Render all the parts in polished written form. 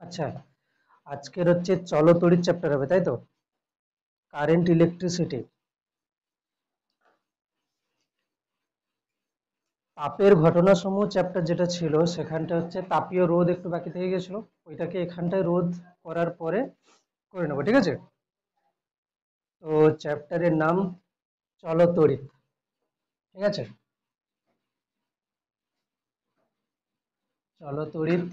আচ্ছা, আজকের হচ্ছে চলতড়িৎ চ্যাপ্টার হবে, তাই তো? কারেন্ট ইলেকট্রিসিটি, তাপের ঘটনাসমূহ চ্যাপ্টার যেটা ছিল সেখানটা হচ্ছে তাপীয় রোধ একটু বাকি থেকে গেছিল, ওইটাকে এখানটায় রোধ করার পরে করে নেবো, ঠিক আছে? তো চ্যাপ্টারের নাম চলতড়িৎ, ঠিক আছে? চলতড়িৎ,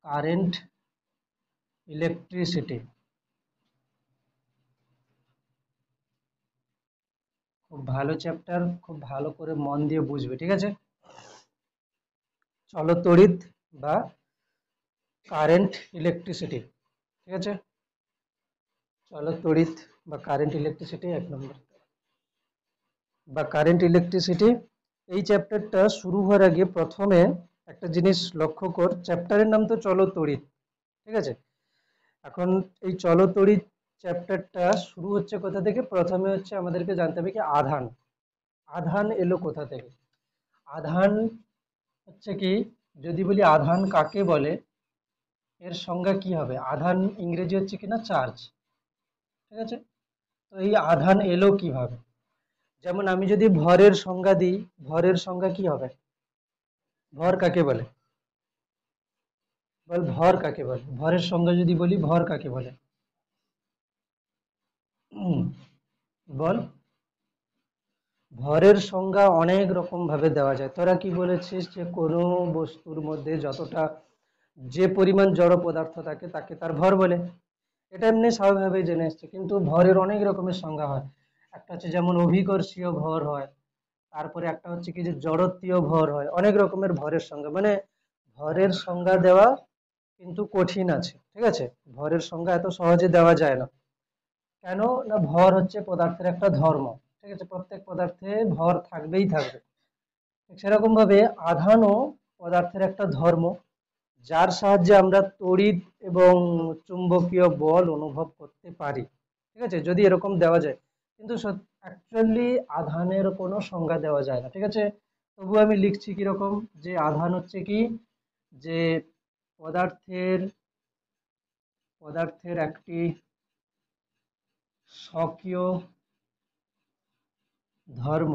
কারেন্ট ইলেকট্রিসিটি। খুব ভালো চ্যাপ্টার, খুব ভালো করে মন দিয়ে বুঝবে, ঠিক আছে? চলতড়িৎ বা কারেন্ট ইলেকট্রিসিটি, ঠিক আছে? চলতড়িৎ বা কারেন্ট ইলেকট্রিসিটি 1 নম্বর, বা কারেন্ট ইলেকট্রিসিটি। এই চ্যাপ্টারটা শুরু হওয়ার আগে প্রথমে একটা জিনিস লক্ষ্য কর, চ্যাপ্টারের নাম তো চলতড়িৎ, ঠিক আছে? এখন এই চলতড়িৎ চ্যাপ্টারটা শুরু হচ্ছে কোথা থেকে? প্রথমে হচ্ছে আমাদেরকে জানতে হবে কি আধান। আধান এলো কোথা থেকে? আধান হচ্ছে কি, যদি বলি আধান কাকে বলে, এর সংজ্ঞা কি হবে? আধান ইংরেজি হচ্ছে কিনা চার্জ, ঠিক আছে? তো এই আধান এলো কিভাবে? যেমন আমি যদি ভরের সংজ্ঞা দিই, ভরের সংজ্ঞা কি হবে? ভর কাকে বলে? বল, ভর কাকে বলে? ভরের সংজ্ঞা যদি বলি, ভর কাকে বলে? উম, বল। ভরের সংজ্ঞা অনেক রকম ভাবে দেওয়া যায়। তোরা কি বলেছিস যে কোনো বস্তুর মধ্যে যতটা, যে পরিমাণ জড় পদার্থ থাকে তাকে তার ভর বলে। এটা এমনি স্বাভাবিকভাবে জেনে এসছে, কিন্তু ভরের অনেক রকমের সংজ্ঞা হয়। একটা হচ্ছে যেমন অভিকর্ষীয় ভর হয়, তারপরে একটা হচ্ছে কি যে জড়ত্বীয় ভর হয়, অনেক রকমের ভরের সংজ্ঞা, মানে ভরের সংজ্ঞা দেওয়া কিন্তু কঠিন আছে, ঠিক আছে? ভরের সংজ্ঞা এত সহজে দেওয়া যায় না। কেন না, ভর হচ্ছে পদার্থের একটা ধর্ম, ঠিক আছে? প্রত্যেক পদার্থে ভর থাকবেই থাকবে। ঠিক সেরকম ভাবে আধানও পদার্থের একটা ধর্ম, যার সাহায্যে আমরা তড়িৎ এবং চুম্বকীয় বল অনুভব করতে পারি, ঠিক আছে? যদি এরকম দেওয়া যায়, কিন্তু অ্যাকচুয়ালি আধানের কোনো সংজ্ঞা দেওয়া যায় না, ঠিক আছে? তবু আমি লিখছি কিরকম, যে আধান হচ্ছে কি, যে পদার্থের পদার্থের একটি স্বকীয় ধর্ম,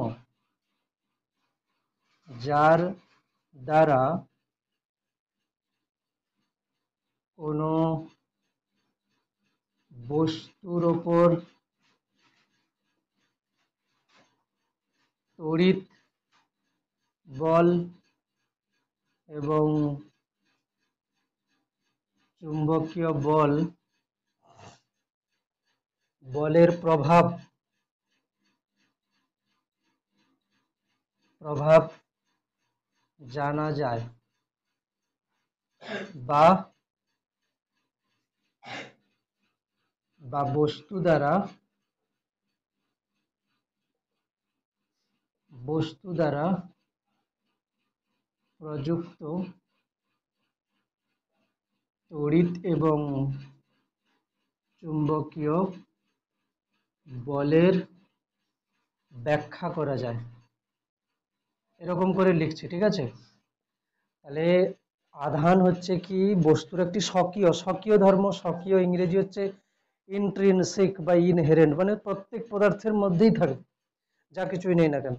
যার দ্বারা কোনো বস্তুর ওপর তড়িৎ বল এবং চুম্বকীয় বলের প্রভাব প্রভাব জানা যায়, বা বা বস্তু দ্বারা প্রযুক্ত তড়িৎ এবং চুম্বকীয় বলের ব্যাখ্যা করা যায়। এরকম করে লিখছি, ঠিক আছে? তাহলে আধান হচ্ছে কি, বস্তুর একটি স্বকীয় স্বকীয় ধর্ম। স্বকীয় ইংরেজি হচ্ছে ইন্ট্রিনসিক বা ইনহেরেন্ট, মানে প্রত্যেক পদার্থের মধ্যেই থাকে, যা কিছুই নেই না কেন,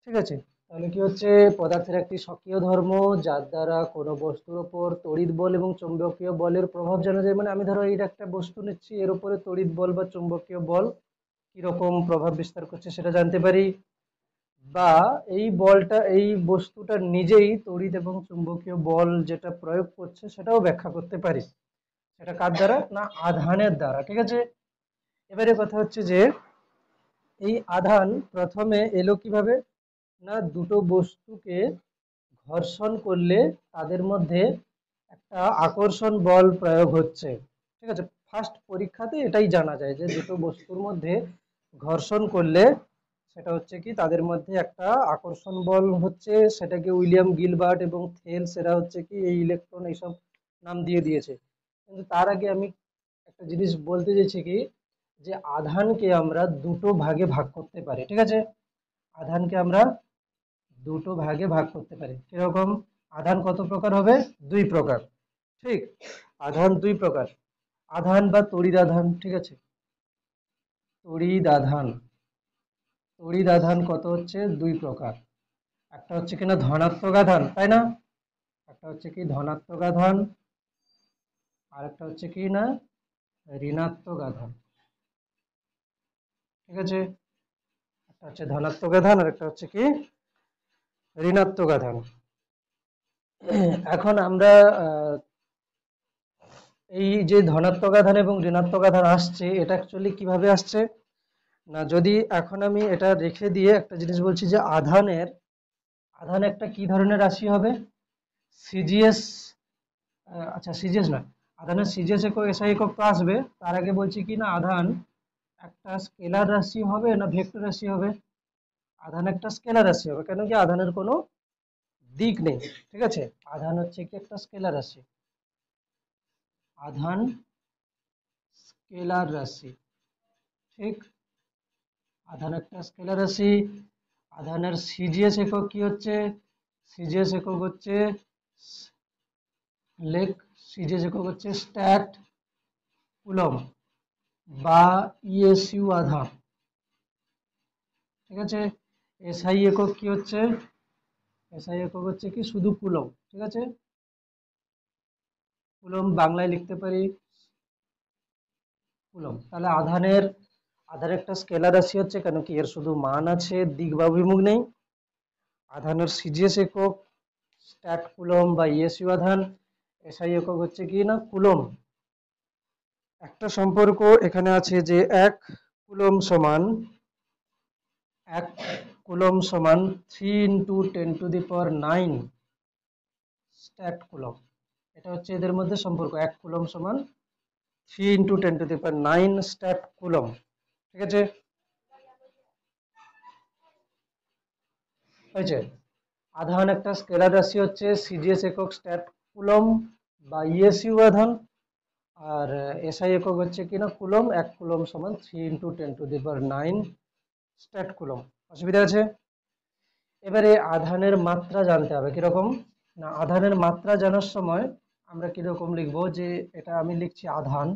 ঠিক আছে? তাহলে কি হচ্ছে, পদার্থের একটি স্বকীয় ধর্ম, যার দ্বারা কোনো বস্তুর ওপর তড়িৎ বল এবং চুম্বকীয় বলের প্রভাব জানা যায়। মানে আমি ধরো এই একটা বস্তু নিচ্ছি, এর উপরে তড়িৎ বল বা চুম্বকীয় বল কিরকম প্রভাব বিস্তার করছে সেটা জানতে পারি, বা এই বলটা, এই বস্তুটা নিজেই তড়িৎ এবং চুম্বকীয় বল যেটা প্রয়োগ করছে সেটাও ব্যাখ্যা করতে পারি। সেটা কার দ্বারা? না, আধানের দ্বারা, ঠিক আছে? এবারে কথা হচ্ছে যে এই আধান প্রথমে এলো কিভাবে? না, দুটো বস্তুকে ঘর্ষণ করলে তাদের মধ্যে একটা আকর্ষণ বল প্রয়োগ হচ্ছে, ঠিক আছে? ফার্স্ট পরীক্ষাতে এটাই জানা যায় যে দুটো বস্তুর মধ্যে ঘর্ষণ করলে সেটা হচ্ছে কি, তাদের মধ্যে একটা আকর্ষণ বল হচ্ছে। সেটাকে উইলিয়াম গিলবার্ট এবং থেলস এরা হচ্ছে কি এই ইলেকট্রন এইসব নাম দিয়ে দিয়েছে। কিন্তু তার আগে আমি একটা জিনিস বলতে চাইছি কি, যে আধানকে আমরা দুটো ভাগে ভাগ করতে পারি, ঠিক আছে? আধানকে আমরা দুটো ভাগে ভাগ করতে পারি। কিরকম? আধান কত প্রকার হবে? দুই প্রকার। ঠিক, আধান দুই প্রকার, আধান বা তড়িৎ আধান। ঠিক আছে, তড়িৎ আধান, তড়িৎ আধান কত হচ্ছে? দুই প্রকার। একটা হচ্ছে কিনা ধনাত্মক আধান, তাই না? একটা হচ্ছে কি ধনাত্মক আধান, আর একটা হচ্ছে কি না ঋণাত্মক আধান। ঠিক আছে, একটা হচ্ছে ধনাত্মক আধান আর একটা হচ্ছে কি ঋণাত্মক আধান। এখন আমরা এই যে ধনাত্মক আধান এবং ঋণাত্মক আধান আসছে, এটা অ্যাকচুয়ালি কিভাবে আসছে না, যদি এখন আমি এটা রেখে দিয়ে একটা জিনিস বলছি যে আধান একটা কি ধরনের রাশি হবে? সিজিএস, আচ্ছা সিজিএস না, আধানের সিজিএস একক এসআই একক তো আসবে, তার আগে বলছি কি না আধান একটা স্কেলার রাশি হবে না ভেক্টর রাশি হবে? আধান একটা স্কেলার রাশি হবে, কেন কি আধানের কোনো দিক নেই। ঠিক আছে, আধান হচ্ছে কি একটা স্কেলার রাশি, আধান স্কেলার রাশি। ঠিক, আধান একটা স্কেলার রাশি, আধানের সিজিএস একক কি হচ্ছে? সিজিএস একক হচ্ছে লেখ, সিজিএস একক হচ্ছে স্ট্যাট কুলম বা ইএসইউ আধান। ঠিক আছে, এসআই একক কি হচ্ছে? এসআই একক হচ্ছে কি শুধু কুলম। ঠিক আছে, কুলম বাংলায় লিখতে পারি কুলম। তাহলে আধানের একটা স্কেলার রাশি হচ্ছে, কেন কি এর শুধু মান আছে, দিক বা অভিমুখ নেই। আধানের সিজিএস একক স্ট্যাট কুলম বা ইএসইউ আধান, এসআই একক হচ্ছে কি না কুলম। একটা সম্পর্ক এখানে আছে যে কুলম সমান এক কুলম সমান 3 × 10⁹ স্ট্যাট কুলম। এটা হচ্ছে এদের মধ্যে সম্পর্ক, 1 কুলম সমান 3 × 10⁹ স্ট্যাট কুলম। ঠিক আছে, হয়েছে। আধান একটা স্কেলার রাশি হচ্ছে, সিজিএস একক স্ট্যাট কুলম বা ইএসইউ আধান, আর এসআই একক হচ্ছে কিনা কুলম, 1 কুলম সমান 3 × 10⁹ স্ট্যাট কুলম। অসুবিধা আছে? এবারে আধানের মাত্রা জানতে হবে, কিরকম না আধানের মাত্রা জানার সময় আমরা কিরকম লিখবো, যে এটা আমি লিখছি আধান,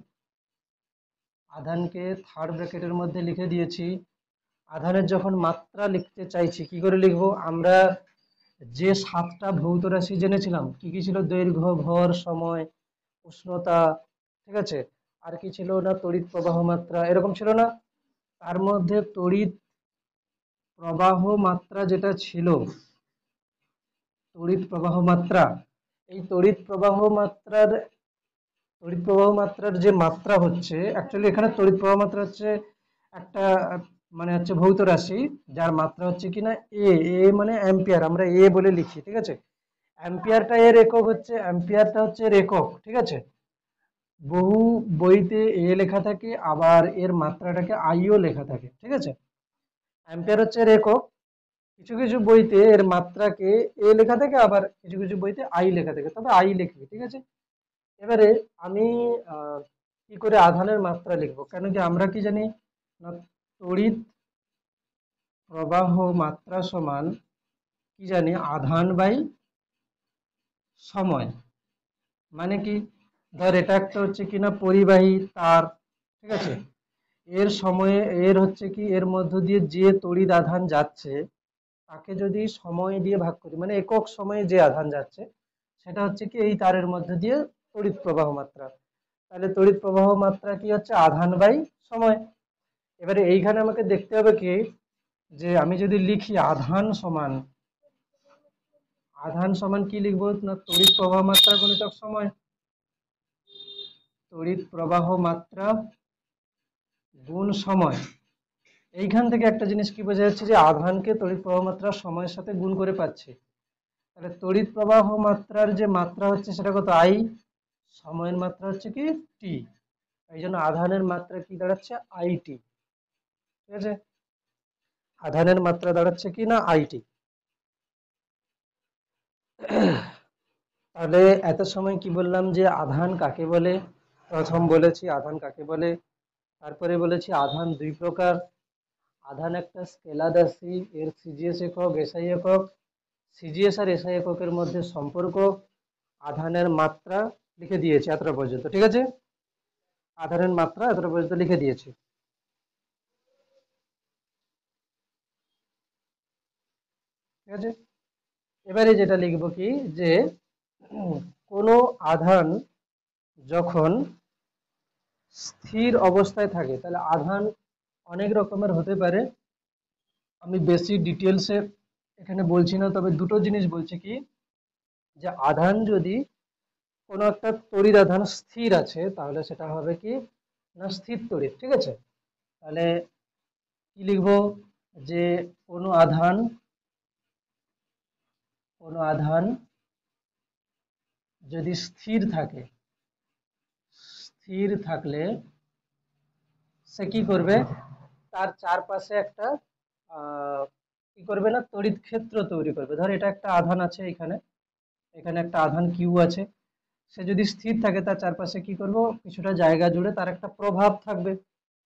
আধানকে থার্ড ব্র্যাকেটের মধ্যে লিখে দিয়েছি। আধানের যখন মাত্রা লিখতে চাইছি কি করে লিখবো? আমরা যে 7টা ভৌত রাশি জেনেছিলাম, কি কি ছিল? দৈর্ঘ্য, ভর, সময়, উষ্ণতা। ঠিক আছে, আর কি ছিল না? তড়িৎ প্রবাহ মাত্রা, এরকম ছিল না? তার মধ্যে তড়িৎ প্রবাহ মাত্রা যেটা ছিল, তড়িৎ প্রবাহ মাত্রা, এই তড়িৎ প্রবাহ মাত্রার যে মাত্রা হচ্ছে, অ্যাকচুয়ালি এখানে তড়িৎ প্রবাহ মাত্রা হচ্ছে একটা মানে হচ্ছে ভৌত রাশি, যার মাত্রা হচ্ছে কিনা এ, মানে অ্যাম্পিয়ার, আমরা এ বলে লিখি। ঠিক আছে, অ্যাম্পিয়ারটা এর একক হচ্ছে, অ্যাম্পিয়ারটা হচ্ছে এর একক। ঠিক আছে, বহু বইতে এ লেখা থাকে, আবার এর মাত্রাটাকে আইও লেখা থাকে। ঠিক আছে, অ্যাম্পিয়ার হচ্ছে এর একক, কিছু কিছু বইতে এর মাত্রাকে এ লেখা থাকে, আবার কিছু কিছু বইতে আই লেখা থাকে, তবে আই লিখবি। ঠিক আছে, এবারে আমি কি করে আধানের মাত্রা লিখবো, কেন কি আমরা কি জানি না তড়িৎ প্রবাহ মাত্রা সমান কি জানি আধান বাই সময়। মানে কি, ধর এটা একটা হচ্ছে কিনা পরিবাহী তার। ঠিক আছে, এর সময়ে এর হচ্ছে কি এর মধ্য দিয়ে যে তড়িৎ আধান যাচ্ছে, তাকে যদি সময় দিয়ে ভাগ করি, মানে একক সময়ে যে আধান যাচ্ছে, সেটা হচ্ছে কি এই তারের মধ্যে দিয়ে তড়িৎ প্রবাহ মাত্রা। তাহলে তড়িৎ প্রবাহ মাত্রা কি হচ্ছে? আধান বাই সময়। এবারে এইখানে আমাকে দেখতে হবে কি, যে আমি যদি লিখি আধান সমান কি লিখবো না তড়িৎ প্রবাহ মাত্রা গুণিতক সময়, তড়িৎ প্রবাহ মাত্রা গুণ সময়। এইখান থেকে একটা জিনিস কি বোঝা যাচ্ছে, যে আধানকে তড়িৎ প্রবাহ মাত্রা সময়ের সাথে গুণ করে পাচ্ছি। তাহলে তড়িৎ প্রবাহ মাত্রার যে মাত্রা হচ্ছে সেটা কত? আই, সময়ের মাত্রা হচ্ছে কি টি। এই জন্য আধানের মাত্রা কি দাঁড়াচ্ছে? আইটি। ঠিক আছে, আধানের মাত্রা দাঁড়াচ্ছে কি না আইটি। তাহলে এত সময় কি বললাম, যে আধান কাকে বলে? প্রথম বলেছি আধান কাকে বলে, তারপরে বলেছি আধান দুই প্রকার, আধান একটা স্কেলার রাশি, এর সিজিএস একক, এসআই একক, সিজিএস আর এসআই এককের মধ্যে সম্পর্ক, আধানের মাত্রা লিখে দিয়েছি এতটা পর্যন্ত, ঠিক আছে? আধানের মাত্রা এতটা পর্যন্ত লিখে দিয়েছি। ঠিক আছে, এবারে যেটা লিখবো কি, যে কোনো আধান যখন স্থির অবস্থায় থাকে, তাহলে আধান অনেক রকমের হতে পারে। আমি বেশি ডিটেলসে এখানে বলছি না, তবে দুটো জিনিস বলছি কি, যে আধান যদি কোনো একটা তড়িৎ আধান স্থির আছে, তাহলে সেটা হবে কি না স্থির তড়িৎ। ঠিক আছে, তাহলে কি লিখবো, যে কোনো আধান যদি স্থির থাকে, স্থির থাকলে সে কি করবে, তার চারপাশে একটা কি করবে না তড়িৎ ক্ষেত্র তৈরি করবে। ধর এটা একটা আধান আছে, এখানে এখানে একটা আধান কিউ আছে, সে যদি স্থির থাকে তার চারপাশে কি করব, কিছুটা জায়গা জুড়ে তার একটা প্রভাব থাকবে,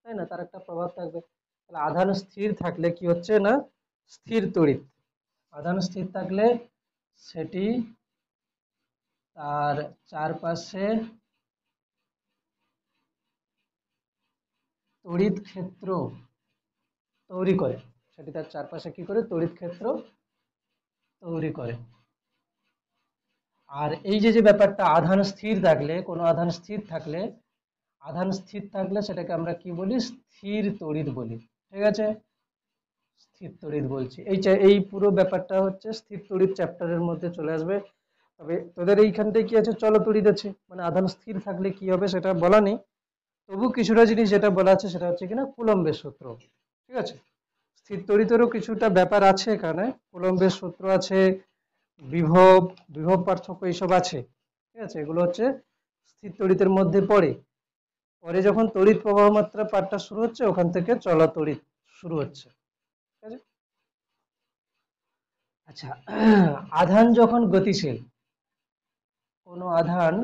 তাই না? তার একটা প্রভাব থাকবে। তাহলে আধান স্থির থাকলে কি হচ্ছে না স্থির তড়িৎ। আধান স্থির থাকলে সেটি তার চারপাশে তড়িৎ ক্ষেত্র তৈরি করে, সেটি তার চারপাশে কি করে তড়িৎ ক্ষেত্র তৈরি করে। আর এই যে যে ব্যাপারটা, আধান স্থির থাকলে, কোনো আধান স্থির থাকলে সেটাকে আমরা কি বলি, স্থির তড়িৎ বলি। ঠিক আছে, স্থির তড়িৎ বলছি। এই পুরো ব্যাপারটা হচ্ছে স্থির তড়িৎ চ্যাপ্টারের মধ্যে চলে আসবে। তবে তোদের এইখানটায় কি আছে, চল তড়িৎ আছে, মানে আধান স্থির থাকলে কি হবে সেটা বলা নেই, তবু কিছুটা জিনিস যেটা বলা আছে সেটা হচ্ছে কিনা কুলম্বের সূত্র। ঠিক আছে, স্থির তড়িতেরও কিছুটা ব্যাপার আছে এখানে, কুলম্বের সূত্র আছে, বিভব বিভব পার্থক্য এইসব আছে। ঠিক আছে, এগুলো হচ্ছে স্থির তড়িতের মধ্যে পড়ে। পরে যখন তড়িৎ প্রবাহ মাত্রা পাঠটা শুরু হচ্ছে, ওখান থেকে চলা তড়িৎ শুরু হচ্ছে। ঠিক আছে, আচ্ছা, আধান যখন গতিশীল, কোনো আধান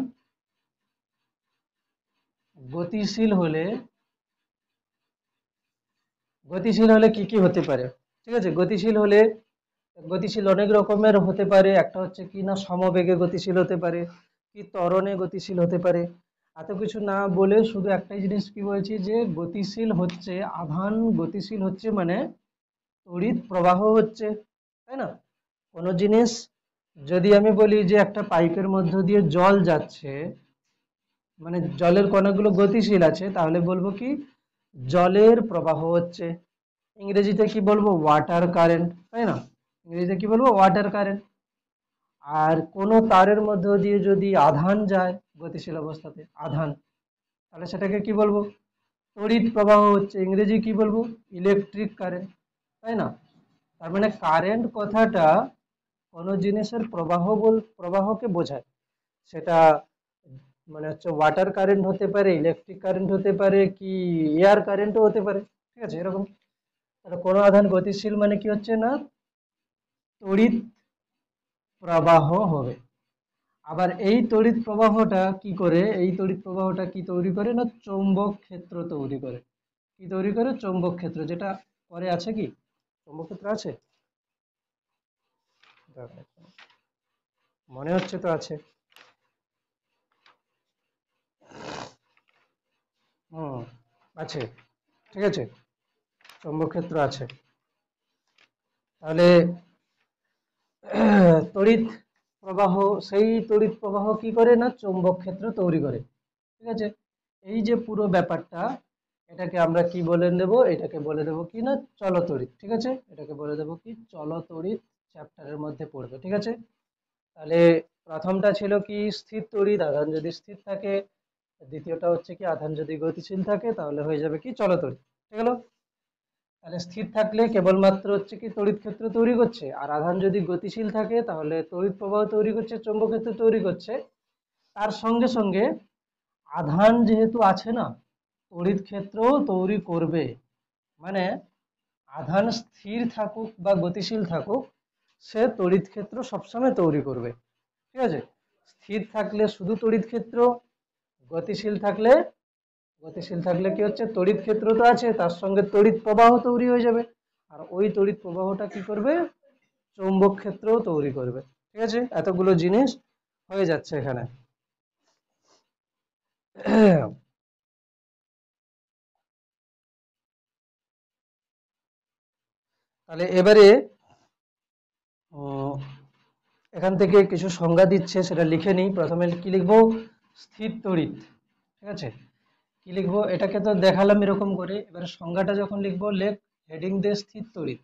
গতিশীল হলে, গতিশীল হলে কি কি হতে পারে? ঠিক আছে, গতিশীল অনেক রকমের হতে পারে। একটা হচ্ছে কি না সমবেগে গতিশীল হতে পারে, কি ত্বরণে গতিশীল হতে পারে। এত কিছু না বলে শুধু একটাই জিনিস কি বলছি, যে গতিশীল হচ্ছে, আধান গতিশীল হচ্ছে মানে তড়িৎ প্রবাহ হচ্ছে, তাই না? কোনো জিনিস যদি আমি বলি যে একটা পাইপের মধ্য দিয়ে জল যাচ্ছে, মানে জলের কণাগুলো গতিশীল আছে, তাহলে বলবো কি জলের প্রবাহ হচ্ছে। ইংরেজিতে কি বলবো, ওয়াটার কারেন্ট, তাই না? ইংরেজিতে কি বলবো, ওয়াটার কারেন্ট। আর কোনো তারের মধ্য দিয়ে যদি আধান যায় গতিশীল অবস্থাতে, আধান, তাহলে সেটাকে কি বলবো, তড়িৎ প্রবাহ হচ্ছে। ইংরেজি কি বলবো, ইলেকট্রিক কারেন্ট, তাই না? তার মানে কারেন্ট কথাটা কোনো জিনিসের প্রবাহকে বোঝায়। সেটা মানে হচ্ছে ওয়াটার কারেন্ট হতে পারে, ইলেকট্রিক কারেন্ট হতে পারে, কি এয়ার কারেন্টও হতে পারে। ঠিক আছে, এরকম। তাহলে কোনো আধান গতিশীল মানে কি হচ্ছে না তড়িৎ প্রবাহ হবে। আবার এই তড়িৎ প্রবাহটা কি তৈরি করে না চৌম্বক ক্ষেত্র তৈরি করে। কি তৈরি করে, চৌম্বক ক্ষেত্র। যেটা পরে আছে কি, চৌম্বক ক্ষেত্র আছে, মনে হচ্ছে তো আছে। হুম, আছে, ঠিক আছে, চৌম্বক ক্ষেত্র আছে। তাহলে তড়িৎ প্রবাহ, সেই তড়িৎ প্রবাহ কি করে না চৌম্বক ক্ষেত্র তৈরি করে। ঠিক আছে, এই যে পুরো ব্যাপারটা, এটাকে আমরা কি বলে দেব, এটাকে বলে দেব কি না চলতড়িৎ। ঠিক আছে, এটাকে বলে দেব কি চলতড়িৎ, চ্যাপ্টারের মধ্যে পড়বে। ঠিক আছে, তাহলে প্রথমটা ছিল কি স্থির তড়িৎ, আধান যদি স্থির থাকে। দ্বিতীয়টা হচ্ছে কি আধান যদি গতিশীল থাকে, তাহলে হয়ে যাবে কি চলতড়িৎ। ঠিক গেল? তাহলে স্থির থাকলে কেবলমাত্র হচ্ছে কি তড়িৎ ক্ষেত্র তৈরি করছে, আর আধান যদি গতিশীল থাকে তাহলে তড়িৎ প্রবাহ তৈরি করছে, চৌম্বক ক্ষেত্র তৈরি করছে। তার সঙ্গে সঙ্গে আধান যেহেতু আছে না, তড়িৎ ক্ষেত্রও তৈরি করবে। মানে আধান স্থির থাকুক বা গতিশীল থাকুক, সে তড়িৎ ক্ষেত্র সবসময় তৈরি করবে। ঠিক আছে, স্থির থাকলে শুধু তড়িৎ ক্ষেত্র, গতিশীল থাকলে কি হচ্ছে তড়িৎ ক্ষেত্র তো আছে, তার সঙ্গে তড়িৎ প্রবাহ তৈরি হয়ে যাবে। আর ওই তড়িৎ প্রবাহটা কি করবে, চৌম্বক ক্ষেত্রও তৈরি করবে। ঠিক আছে, এতগুলো জিনিস হয়ে যাচ্ছে এখানে। তাহলে এবারে উম, এখান থেকে কিছু সংজ্ঞা দিচ্ছে, সেটা লিখে নিই। প্রথমে কি লিখবো? স্থির তড়িৎ। ঠিক আছে, কি লিখবো? এটাকে তো দেখালাম এরকম করে, এবার সংজ্ঞাটা যখন লিখবো, লেখ হেডিং দিয়ে স্থির তড়িৎ।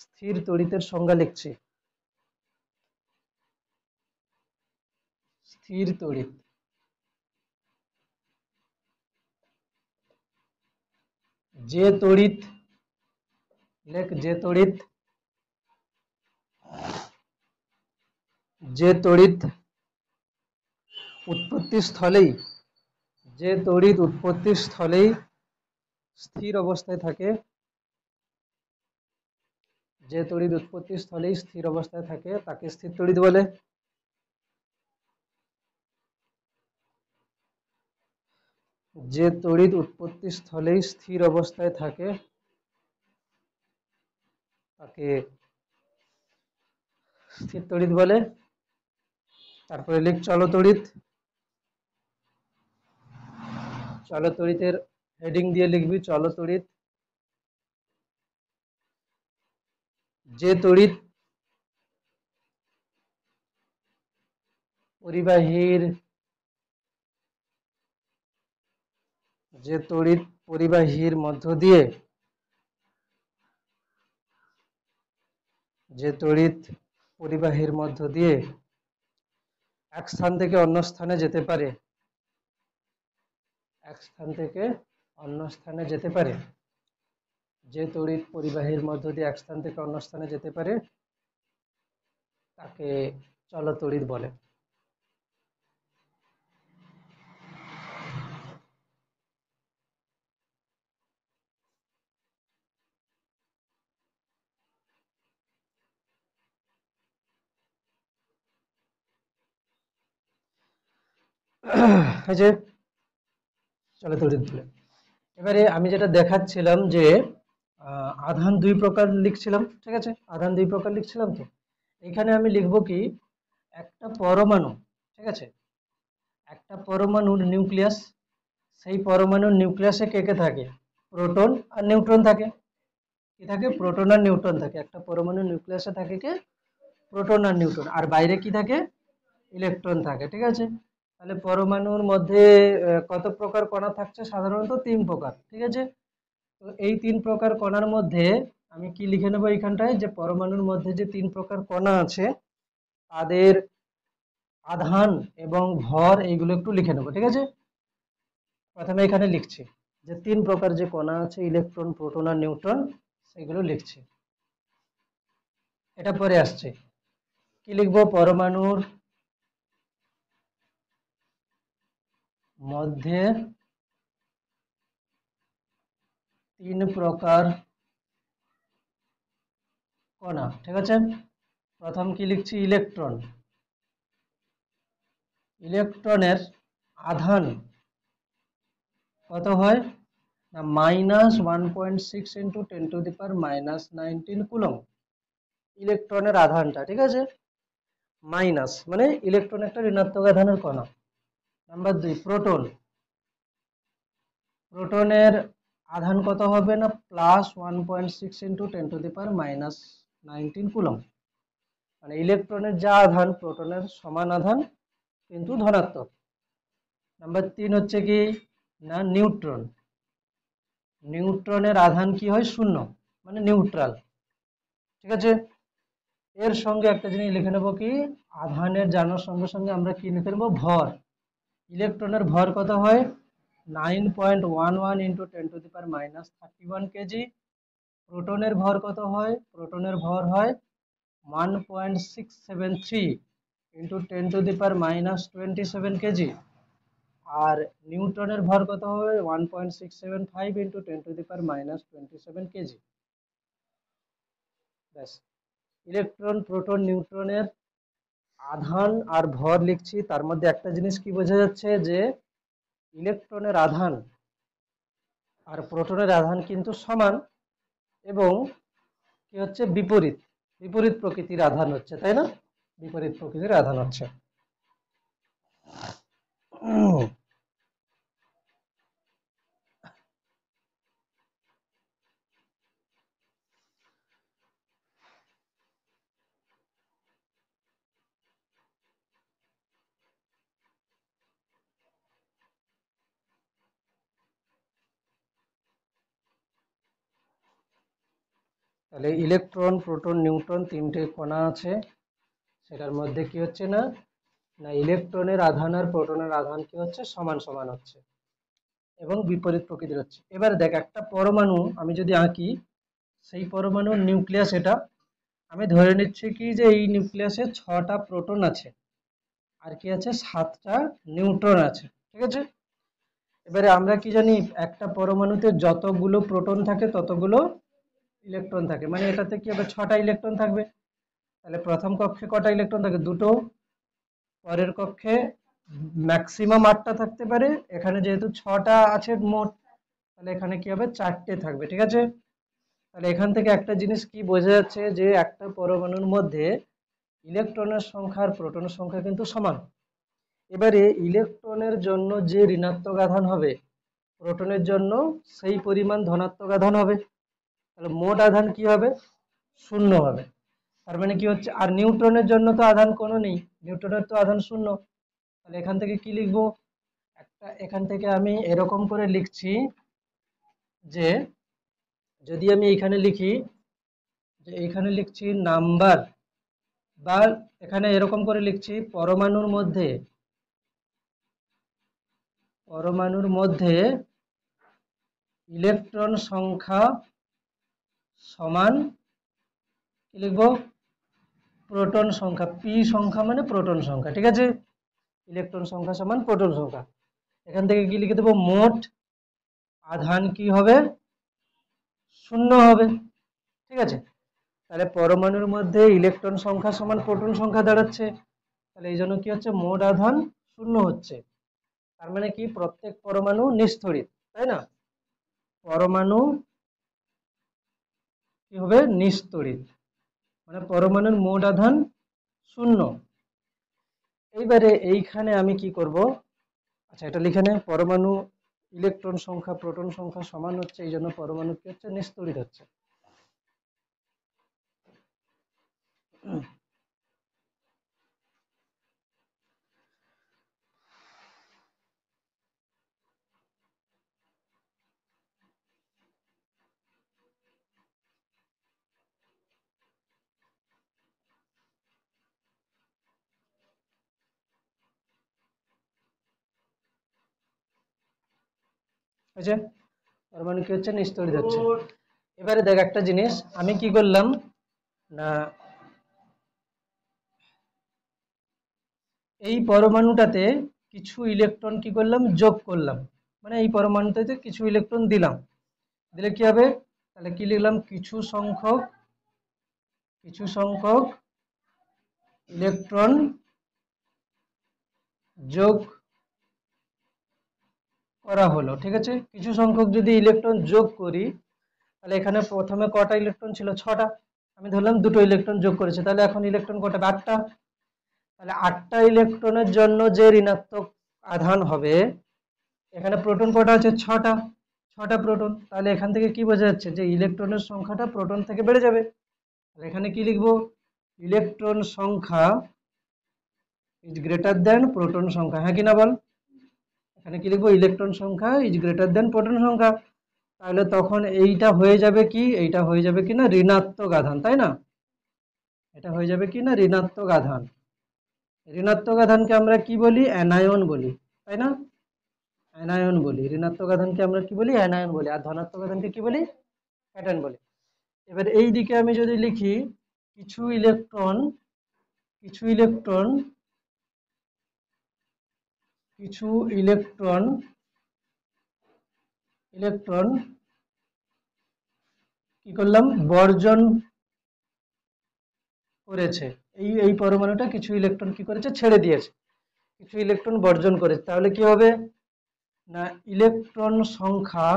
স্থির তড়িতের সংজ্ঞা লিখছি। স্থির তড়িৎ, যে তড়িৎ, লেখ যে তড়িৎ, যে তড়িৎ উৎপত্তি স্থলেই, যে তড়িৎ উৎপত্তি স্থলেই স্থির অবস্থায় থাকে, যে তড়িৎ উৎপত্তি স্থলেই স্থির অবস্থায় থাকে তাকে স্থির তড়িৎ বলে। যে তড়িৎ উৎপত্তি স্থলেই স্থির অবস্থায় থাকে তাকে স্থির তড়িৎ বলে। তারপরে লিখ চলতড়িৎ। চলতড়িতের হেডিং দিয়ে লিখবি চলতড়িৎ। যে তড়িৎ পরিবাহীর, যে তড়িৎ পরিবাহীর মধ্য দিয়ে, যে তড়িৎ পরিবাহীর মধ্য দিয়ে এক স্থান থেকে অন্য স্থানে যেতে পারে, এক স্থান থেকে অন্য স্থানে যেতে পারে, যে তড়িৎ পরিবাহীর মধ্য দিয়ে এক স্থান থেকে অন্য স্থানে যেতে পারে তাকে চলতড়িৎ বলে। এই যে চলতড়িৎ বলে। এবারে আমি যেটা দেখাচ্ছিলাম যে আধান দুই প্রকার লিখছিলাম। ঠিক আছে, আধান দুই প্রকার লিখছিলাম। তো এখানে আমি লিখবো কি, একটা পরমাণু, ঠিক আছে, একটা পরমাণুর নিউক্লিয়াস, সেই পরমাণুর নিউক্লিয়াসে কে কে থাকে? প্রোটন আর নিউট্রন থাকে। কি থাকে? প্রোটন আর নিউট্রন থাকে। একটা পরমাণুর নিউক্লিয়াসে থাকে কে? প্রোটন আর নিউট্রন। আর বাইরে কি থাকে? ইলেকট্রন থাকে। ঠিক আছে, তাহলে পরমাণুর মধ্যে কত প্রকার কণা থাকছে? সাধারণত তিন প্রকার। ঠিক আছে, তো এই তিন প্রকার কণার মধ্যে আমি কি লিখে নেবো এইখানটায়, যে পরমাণুর মধ্যে যে তিন প্রকার কণা আছে তাদের আধান এবং ভর এইগুলো একটু লিখে নেবো। ঠিক আছে, প্রথমে এখানে লিখছি যে তিন প্রকার যে কণা আছে, ইলেকট্রন, প্রোটন আর নিউট্রন, সেগুলো লিখছি। এটা পরে আসছে। কি লিখবো? পরমাণুর মধ্যে তিন প্রকার কণা। ঠিক আছে, প্রথম কি লিখছি? ইলেকট্রন। ইলেকট্রনের আধান কত হয় না? -1.6 ইন্টু 10⁻⁻19 কুলম্ব। ইলেকট্রনের আধানটা, ঠিক আছে, মাইনাস মানে ইলেকট্রন একটা ঋণাত্মক আধানের কণা। নাম্বার দুই, প্রোটন। প্রোটনের আধান কত হবে না? +1.6 ইন্টু 10⁻⁻19 কুলম্ব। মানে ইলেকট্রনের যা আধান, প্রোটনের সমান আধান কিন্তু ধনাত্মক। নাম্বার তিন হচ্ছে কি না? নিউট্রন। নিউট্রনের আধান কি হয়? শূন্য, মানে নিউট্রাল। ঠিক আছে, এর সঙ্গে একটা জিনিস লিখে নেবো কি, আধানের জানার সঙ্গে সঙ্গে আমরা কি লিখে নেবো? ভর। ইলেকট্রনের ভর কত হয়? 9.11 ইন্টু 10⁻31 কেজি। প্রোটনের ভর কত হয়? প্রোটনের ভর হয় 1.673 ইন্টু 10⁻27 কেজি। আর নিউট্রনের ভর কত হবে? 1.675 ইন্টু 10⁻27 কেজি। ব্যাস, ইলেকট্রন, প্রোটন, নিউট্রনের আধান আর ভর লিখছি। তার মধ্যে একটা জিনিস কি বোঝা যাচ্ছে, যে ইলেকট্রনের আধান আর প্রোটনের আধান কিন্তু সমান। এবং কি হচ্ছে বিপরীত বিপরীত প্রকৃতির আধান হচ্ছে, তাই না? বিপরীত প্রকৃতির আধান হচ্ছে। তাহলে ইলেকট্রন, প্রোটন, নিউট্রন তিনটে কণা আছে, সেটার মধ্যে কি হচ্ছে না, না ইলেকট্রনের আধান আর প্রোটনের আধান কি হচ্ছে, সমান সমান হচ্ছে এবং বিপরীত প্রকৃতির হচ্ছে। এবার দেখ, একটা পরমাণু আমি যদি আঁকি, সেই পরমাণুর নিউক্লিয়াস এটা, আমি ধরে নিচ্ছি কি যে এই নিউক্লিয়াসে 6টা প্রোটন আছে আর কি আছে, 7টা নিউট্রন আছে, ঠিক আছে? এবারে আমরা কি জানি, একটা পরমাণুতে যতগুলো প্রোটন থাকে ততগুলো ইলেকট্রন থাকে, মানে এটাতে কি হবে, 6টা ইলেকট্রন থাকবে। তাহলে প্রথম কক্ষে কটা ইলেকট্রন থাকে, দুটো। পরের কক্ষে ম্যাক্সিমাম 8টা থাকতে পারে, এখানে যেহেতু 6টা আছে মোট, তাহলে এখানে কি হবে, 4টে থাকবে, ঠিক আছে? তাহলে এখান থেকে একটা জিনিস কি বোঝা যাচ্ছে, যে একটা পরমাণুর মধ্যে ইলেকট্রনের সংখ্যা আর প্রোটনের সংখ্যা কিন্তু সমান। এবারে ইলেকট্রনের জন্য যে ঋণাত্মক আধান হবে, প্রোটনের জন্য সেই পরিমাণ ধনাত্মক আধান হবে। তাহলে মোট আধান কি হবে, 0 হবে। তার মানে কি হচ্ছে, আর নিউট্রনের জন্য তো আধান কোনো নেই, নিউট্রনের তো আধান 0। তাহলে এখান থেকে কি লিখবো, এখান থেকে আমি এরকম করে লিখছি যে, যদি আমি এখানে লিখি, যে এখানে লিখছি নাম্বার, বা এখানে এরকম করে লিখছি, পরমাণুর মধ্যে ইলেকট্রন সংখ্যা সমান কি লিখবো, প্রোটন সংখ্যা, পি সংখ্যা মানে প্রোটন সংখ্যা, ঠিক আছে? ইলেকট্রন সংখ্যা সমান প্রোটন সংখ্যা। এখান থেকে কি লিখে দেবো, মোট আধান কি হবে, 0 হবে, ঠিক আছে? তাহলে পরমাণুর মধ্যে ইলেকট্রন সংখ্যা সমান প্রোটন সংখ্যা দাঁড়াচ্ছে, তাহলে এই জন্য কি হচ্ছে, মোট আধান 0 হচ্ছে। তার মানে কি, প্রত্যেক পরমাণু নিস্তড়িত, তাই না? পরমাণু কি হবে, নিস্তড়িত, মানে পরমাণুর মোট আধান 0। এইবারে এইখানে আমি কি করব, আচ্ছা এটা লিখে নে, পরমাণু ইলেকট্রন সংখ্যা প্রোটন সংখ্যা সমান হচ্ছে, এই জন্য পরমাণু কি হচ্ছে, নিস্তড়িত হচ্ছে। বুঝছে, পরমাণু কি হচ্ছে, নিস্তড়িত হচ্ছে। এবারে দেখ একটা জিনিস, আমি কি করলাম না, এই পরমাণুটাতে কিছু ইলেকট্রন কি করলাম, যোগ করলাম, মানে এই পরমাণুটাতে কিছু ইলেকট্রন দিলাম, দিলে কি হবে, তাহলে কি লিখলাম, কিছু সংখ্যক ইলেকট্রন যোগ করা হলো, ঠিক আছে? কিছু সংখ্যক যদি ইলেকট্রন যোগ করি, তাহলে এখানে প্রথমে কটা ইলেকট্রন ছিল, 6টা, আমি ধরলাম দুটো ইলেকট্রন যোগ করেছে, তাহলে এখন ইলেকট্রন কটা, 8টা। তাহলে 8টা ইলেকট্রনের জন্য যে ঋণাত্মক আধান হবে, এখানে প্রোটন কটা আছে, 6টা প্রোটন, তাহলে এখান থেকে কি বোঝা যাচ্ছে, যে ইলেকট্রনের সংখ্যাটা প্রোটন থেকে বেড়ে যাবে। তাহলে এখানে কি লিখবো, ইলেকট্রন সংখ্যা ইজ গ্রেটার দেন প্রোটন সংখ্যা, হ্যাঁ কি না বল? এখানে কি লিখবো, ইলেকট্রন সংখ্যা ইজ গ্রেটার দেন প্রোটন সংখ্যা। তাহলে তখন এইটা হয়ে যাবে কি, এইটা হয়ে যাবে কি না, ঋণাত্মক আধান, তাই না? এটা হয়ে যাবে কি না, ঋণাত্মক আধান। ঋণাত্মক আধানকে আমরা কি বলি, অ্যানায়ন বলি, তাই না? অ্যানায়ন বলি, ঋণাত্মক আধানকে আমরা কি বলি, অ্যানায়ন বলি, আর ধনাত্মক আধানকে কি বলি, ক্যাটায়ন বলি। এবার এই দিকে আমি যদি লিখি, কিছু ইলেকট্রন কিছু ইলেকট্রন কিছু ইলেকট্রন ইলেকট্রন কি করলাম, বর্জন করেছে, এই পরমাণুটা কিছু ইলেকট্রন কি করেছে, ছেড়ে দিয়েছে, কিছু ইলেকট্রন বর্জন করেছে, তাহলে কি হবে না, ইলেকট্রন সংখ্যা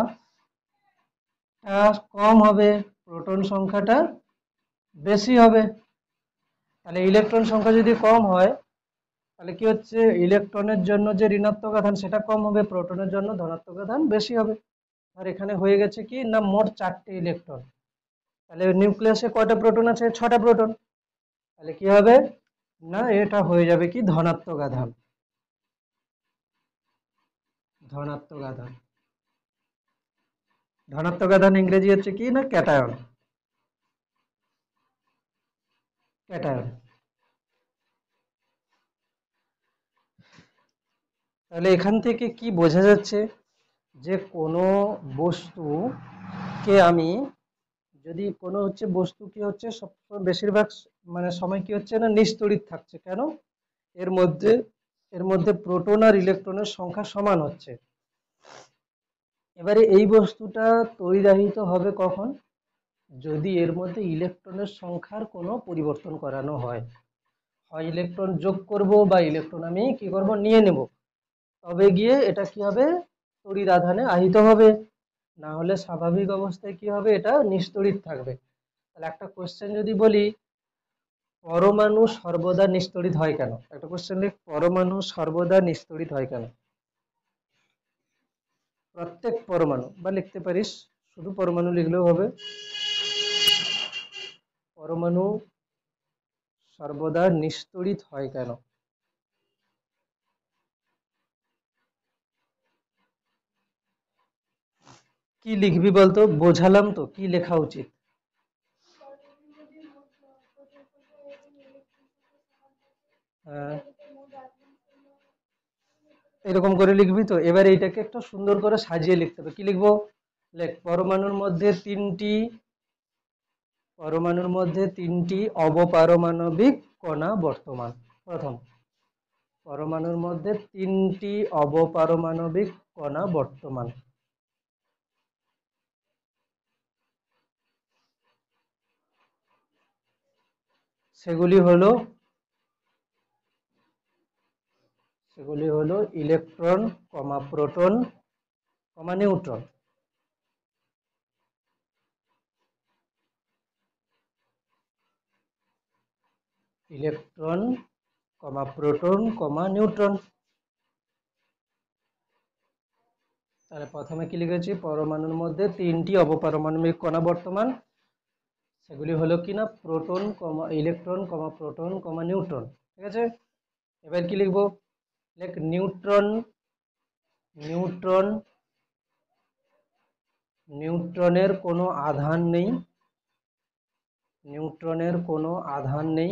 কম হবে, প্রোটন সংখ্যাটা বেশি হবে। তাহলে ইলেকট্রন সংখ্যা যদি কম হয় তাহলে কি হচ্ছে, ইলেকট্রনের জন্য যে ঋণাত্মক আধান সেটা কম হবে, প্রোটনের জন্য ধনাত্মক আধান বেশি হবে। আর এখানে হয়ে গেছে কি না, মোট 4টে ইলেকট্রন। তাহলে নিউক্লিয়াসে কয়টা প্রোটন আছে, 6টা প্রোটন। তাহলে কি হবে না, এটা হয়ে যাবে কি ধনাত্মক আধান। ধনাত্মক আধান, ধনাত্মক আধান ইংরেজি হচ্ছে কি না ক্যাটায়ন। ক্যাটায়ন। তাহলে এখান থেকে কি বোঝা যাচ্ছে, যে কোনো বস্তুকে আমি যদি কোনো হচ্ছে বস্তু কি হচ্ছে সবসময় বেশিরভাগ মানে সময় কি হচ্ছে না নিস্তড়িত থাকছে, কেন, এর মধ্যে এর মধ্যে প্রোটন আর ইলেকট্রনের সংখ্যা সমান হচ্ছে। এবারে এই বস্তুটা তড়িদাহিত হবে কখন, যদি এর মধ্যে ইলেকট্রনের সংখ্যার কোনো পরিবর্তন করানো হয়। হয় ইলেকট্রন যোগ করব বা ইলেকট্রন আমি কি করব নিয়ে নেব, তবে গিয়ে এটা কি হবে তড়িৎ আধানে আহিত হবে, না হলে স্বাভাবিক অবস্থায় কি হবে এটা নিস্তড়িত থাকবে। তাহলে একটা কোশ্চেন যদি বলি, পরমাণু সর্বদা নিস্তড়িত হয় কেন, একটা কোশ্চেন লিখ, পরমাণু সর্বদা নিস্তড়িত হয় কেন। প্রত্যেক পরমাণু, বা লিখতে পারিস শুধু পরমাণু লিখলেও হবে, পরমাণু সর্বদা নিস্তড়িত হয় কেন। কি লিখবি বলতো, বোঝালাম তো, কি লেখা উচিত। আহ, এরকম করে লিখবি তো। এবার এইটাকে একটু সুন্দর করে সাজিয়ে লিখতে হবে, কি লিখবো, লেখ পরমাণুর মধ্যে তিনটি অবপারমাণবিক কণা বর্তমান। প্রথম, পরমাণুর মধ্যে তিনটি অবপারমাণবিক কণা বর্তমান। সেগুলি হলো electron, proton, neutron. Electron, proton, neutron. তাহলে প্রথমে কি লিখেছি, পরমাণুর মধ্যে তিনটি অবপারমাণবিক কণা বর্তমান, সেগুলি হলো কিনা প্রোটন, ইলেকট্রন, প্রোটন, নিউট্রন। ঠিক আছে, এবার কি লিখবো, লেখ নিউট্রন, নিউট্রন নিউট্রনের কোনো আধান নেই, নিউট্রনের কোনো আধান নেই,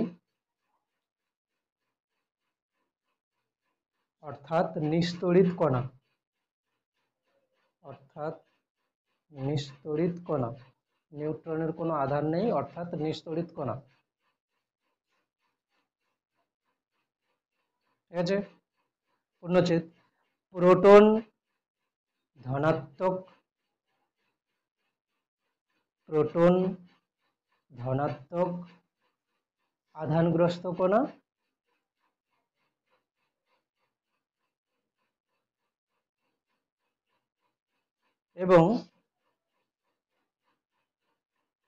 অর্থাৎ নিস্তড়িত কণা, অর্থাৎ নিস্তড়িত কণা। নিউট্রনের কোনো আধান নেই অর্থাৎ নিস্তড়িত কণা। ঠিক আছে, পূর্ণচ্ছেদ। প্রোটন ধনাত্মক, প্রোটন ধনাত্মক আধানগ্রস্ত কণা, এবং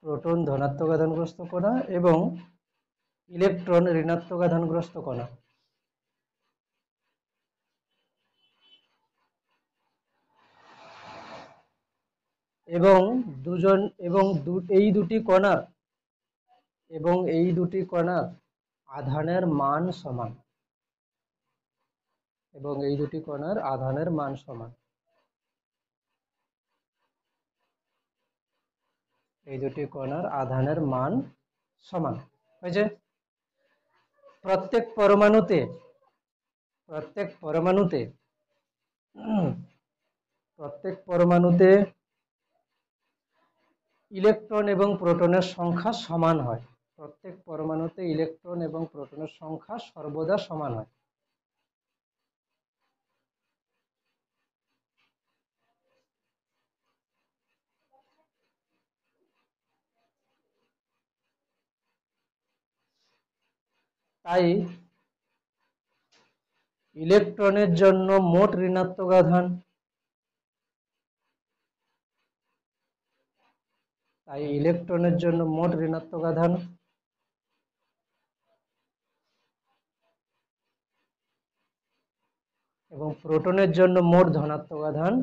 প্রোটন ধনাত্মক আধানগ্রস্ত কণা এবং ইলেকট্রন ঋণাত্মক আধানগ্রস্ত কণা। এবং দুজন এবং এই দুটি কণার আধানের মান সমান, এবং এই দুটি কণার আধানের মান সমান, এই দুটি কণার আধানের মান সমান হয়েছে। প্রত্যেক পরমাণুতে প্রত্যেক পরমাণুতে প্রত্যেক পরমাণুতে ইলেকট্রন এবং প্রোটনের সংখ্যা সমান হয়, প্রত্যেক পরমাণুতে ইলেকট্রন এবং প্রোটনের সংখ্যা সর্বদা সমান হয়। তাই ইলেকট্রনের জন্য মোট ঋণাত্মক আধান তাই ইলেকট্রনের জন্য মোট ঋণাত্মক আধান এবং প্রোটনের জন্য মোট ধনাত্মক আধান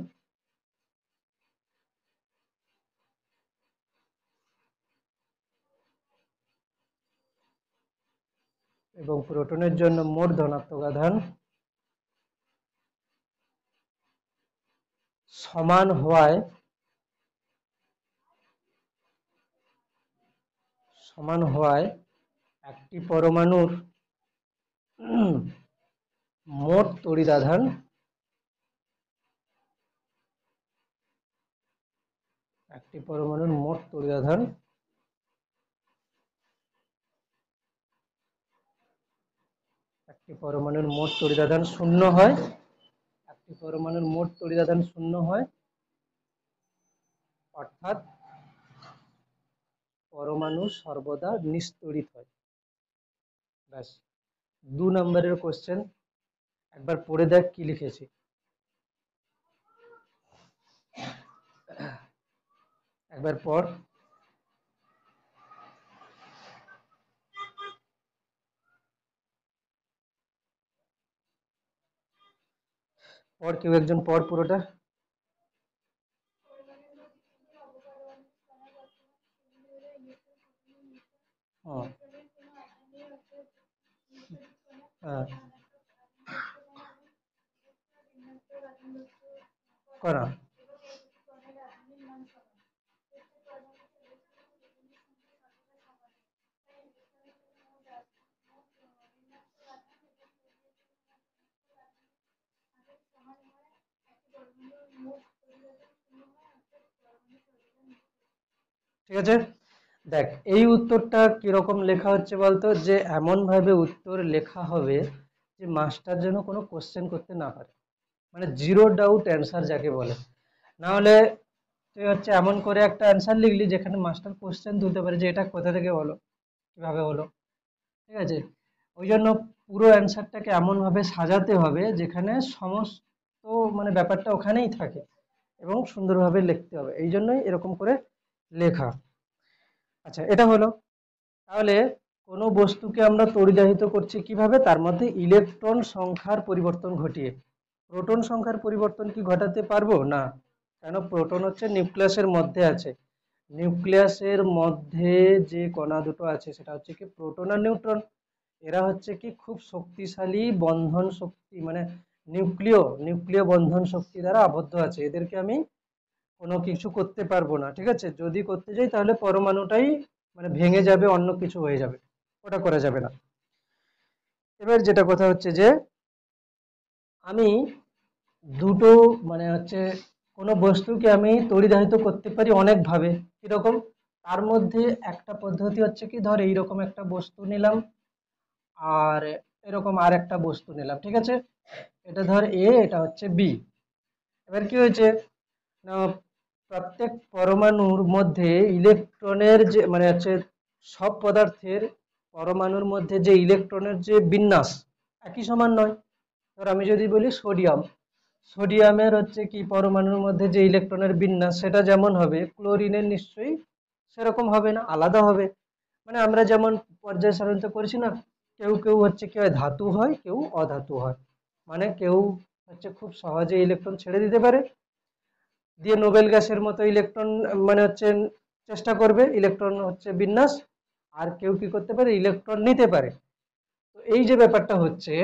এবং প্রোটনের জন্য মোট ধনাত্মক আধান সমান হওয়ায় একটি পরমাণুর মোট তড়িৎ আধান শূন্য হয়, অর্থাৎ পরমাণু সর্বদা নিস্তড়িত হয়। ব্যাস, 2 নম্বরের কোশ্চেন। একবার পড়ে দেখ কি লিখেছি। একবার পড়। কেউ একজন পড় পুরোটা। করা ঠিক আছে। দেখ, এই উত্তরটা কিরকম লেখা হচ্ছে বলতো, যে এমন ভাবে উত্তর লেখা হবে যে মাস্টার যেন কোনো কোশ্চেন করতে না পারে, মানে জিরো ডাউট অ্যান্সার যাকে বলে। না হলে তুই হচ্ছে এমন করে একটা অ্যান্সার লিখলি যেখানে মাস্টার কোশ্চেন তুলতে পারে যে এটা কোথা থেকে হলো, কিভাবে হলো। ঠিক আছে, ওই জন্য পুরো অ্যান্সারটাকে এমন ভাবে সাজাতে হবে যেখানে সমস্ত মানে ব্যাপারটা ওখানেই থাকে এবং সুন্দরভাবে লিখতে হবে, এই জন্যই এরকম করে লেখা। আচ্ছা, এটা হলো। তাহলে কোনো বস্তুকে আমরা তড়িদাহিত করছি কিভাবে? তার মধ্যে ইলেকট্রন সংখ্যার পরিবর্তন ঘটিয়ে। প্রোটন সংখ্যার পরিবর্তন কি ঘটাতে পারবো? না, কেন? প্রোটন হচ্ছে নিউক্লিয়াসের মধ্যে আছে। নিউক্লিয়াসের মধ্যে যে কণা দুটো আছে সেটা হচ্ছে কি প্রোটন আর নিউট্রন। এরা হচ্ছে কি খুব শক্তিশালী বন্ধন শক্তি, মানে নিউক্লিয় বন্ধন শক্তি দ্বারা আবদ্ধ আছে। এদেরকে আমি কোনো কিছু করতে পারবো না। ঠিক আছে, যদি করতে যাই তাহলে পরমাণুটাই মানে ভেঙে যাবে, অন্য কিছু হয়ে যাবে, ওটা করা যাবে না। এবার যেটা কথা হচ্ছে যে আমি দুটো মানে হচ্ছে কোনো বস্তুকে আমি তড়িদাহিত করতে পারি অনেক ভাবে। কিরকম? তার মধ্যে একটা পদ্ধতি হচ্ছে কি, ধর এইরকম একটা বস্তু নিলাম আর এরকম আর একটা বস্তু নিলাম। ঠিক আছে, এটা ধর এ, এটা হচ্ছে বি। এবার কি হয়েছে না, প্রত্যেক পরমাণুর মধ্যে ইলেকট্রনের যে মানে হচ্ছে সব পদার্থের পরমাণুর মধ্যে যে ইলেকট্রনের যে বিন্যাস একই সমান নয়। ধর আমি যদি বলি সোডিয়ামের হচ্ছে কি পরমাণুর মধ্যে যে ইলেকট্রনের বিন্যাস সেটা যেমন হবে, ক্লোরিনের নিশ্চয়ই সেরকম হবে না, আলাদা হবে। মানে আমরা যেমন পর্যায় সারণীতে করেছি না, কেউ কেউ হচ্ছে কি হয় ধাতু হয়, কেউ অধাতু হয়। মানে কেউ হচ্ছে খুব সহজে ইলেকট্রন ছেড়ে দিতে পারে, দিয়ে নোবেল গ্যাসের মতো ইলেকট্রন মানে হচ্ছে চেষ্টা করবে ইলেকট্রন হচ্ছে বিন্যাস, আর কেউ কি করতে পারে, ইলেকট্রন নিতে পারে। তো এই যে ব্যাপারটা হচ্ছে,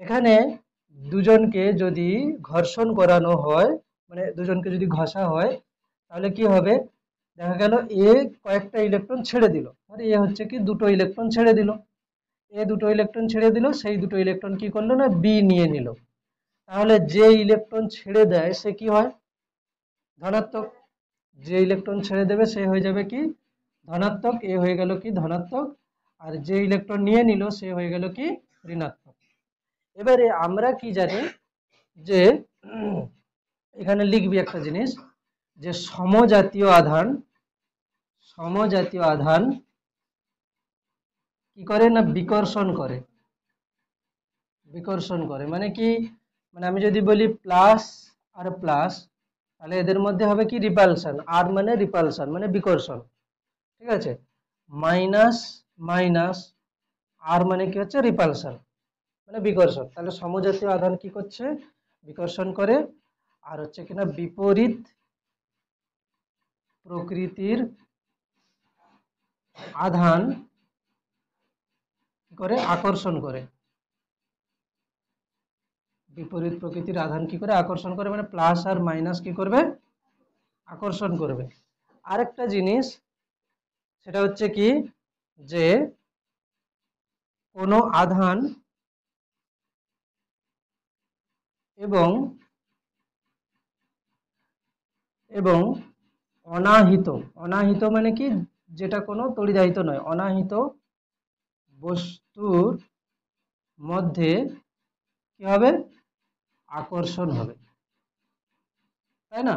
এখানে দুজনকে যদি ঘর্ষণ করানো হয়, মানে দুজনকে যদি ঘষা হয়, তাহলে কি হবে? দেখা গেল এ কয়েকটা ইলেকট্রন ছেড়ে দিল, আর এ হচ্ছে কি দুটো ইলেকট্রন ছেড়ে দিল। এ দুটো ইলেকট্রন ছেড়ে দিল, সেই দুটো ইলেকট্রন কি করলো না, বি নিয়ে নিল। তাহলে যে ইলেকট্রন ছেড়ে দেয় সে কি হয়? ধনাত্মক। যে ইলেকট্রন ছেড়ে দেবে সে হয়ে যাবে কি ধনাত্মক, এ হয়ে গেল কি ধনাত্মক, আর যে ইলেকট্রন নিয়ে নিল সে হয়ে গেল কি ঋণাত্মক। এবারে আমরা কি জানি যে এখানে লিখবি একটা জিনিস, যে সমজাতীয় আধান কি করে না, বিকর্ষণ করে। মানে কি, মানে আমি যদি বলি প্লাস আর প্লাস, তাহলে এদের মধ্যে হবে কি রিপালশন, আর মানে রিপালশন মানে বিকর্ষণ, ঠিক আছে, মাইনাস মাইনাস আর মানে কি হচ্ছে রিপালশন মানে বিকর্ষণ। তাহলে সমজাতীয় আধান কি করছে, বিকর্ষণ করে। আর হচ্ছে কিনা বিপরীত প্রকৃতির আধান কি করে, আকর্ষণ করে। বিপরীত প্রকৃতির আধান কি করে, আকর্ষণ করে, মানে প্লাস আর মাইনাস কি করবে, আকর্ষণ করবে। আরেকটা জিনিস সেটা হচ্ছে কি, যে কোনো আধান এবং এবং অনাহিত, অনাহিত মানে কি, যেটা কোনো তড়িদাহিত নয়, অনাহিত বস্তুর মধ্যে কি হবে, আকর্ষণ হবে, তাই না?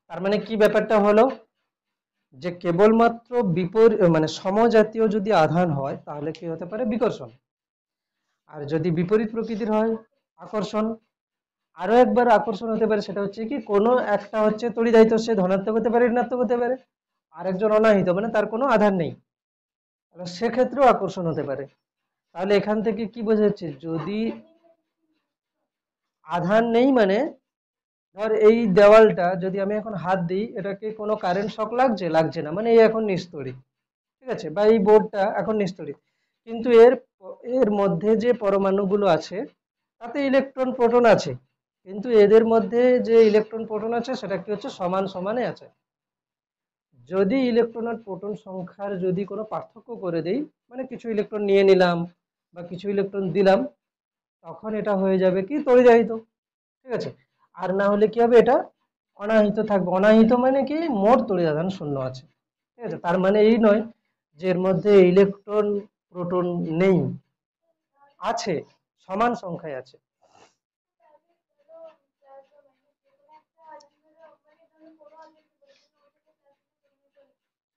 তার মানে কি ব্যাপারটা হলো, যে কেবলমাত্র মানে সমজাতীয় যদি আধান হয় তাহলে কি হতে পারে, বিকর্ষণ। আর যদি বিপরীত প্রকৃতির হয়, আকর্ষণ। আরো একবার আকর্ষণ হতে পারে, সেটা হচ্ছে কি, কোনো একটা হচ্ছে তড়িদাহিত, সে ধনাত্মক হতে পারে, ঋণাত্মক হতে পারে, আরেকজন অনাহিত মানে তার কোনো আধান নেই, তাহলে সেক্ষেত্রেও আকর্ষণ হতে পারে। তাহলে এখান থেকে কি বোঝা যাচ্ছে, যদি আধান নেই মানে, ধর এই দেওয়ালটা যদি আমি এখন হাত দিই, এটাকে কোনো কারেন্ট শক লাগছে, লাগছে না, মানে এই এখন নিস্তড়িত, ঠিক আছে, বা এই বোর্ডটা এখন নিস্তড়িত, কিন্তু এর মধ্যে যে পরমাণুগুলো আছে তাতে ইলেকট্রন প্রোটন আছে, কিন্তু এদের মধ্যে যে ইলেকট্রন প্রোটন আছে সেটা কি হচ্ছে, সমান সমানে আছে। যদি ইলেকট্রন আর প্রোটন সংখ্যার যদি কোনো পার্থক্য করে দেই, মানে কিছু ইলেকট্রন নিয়ে নিলাম বা কিছু ইলেকট্রন দিলাম, তখন এটা হয়ে যাবে কি, তড়িদাহিত, ঠিক আছে। আর না হলে কি হবে, এটা অনাহিত থাকবে। অনাহিত মানে কি, মোট তড়িদাধান শূন্য আছে, ঠিক আছে। তার মানে এই নয় যে এর মধ্যে ইলেকট্রন প্রোটন নেই, আছে, সমান সংখ্যায় আছে।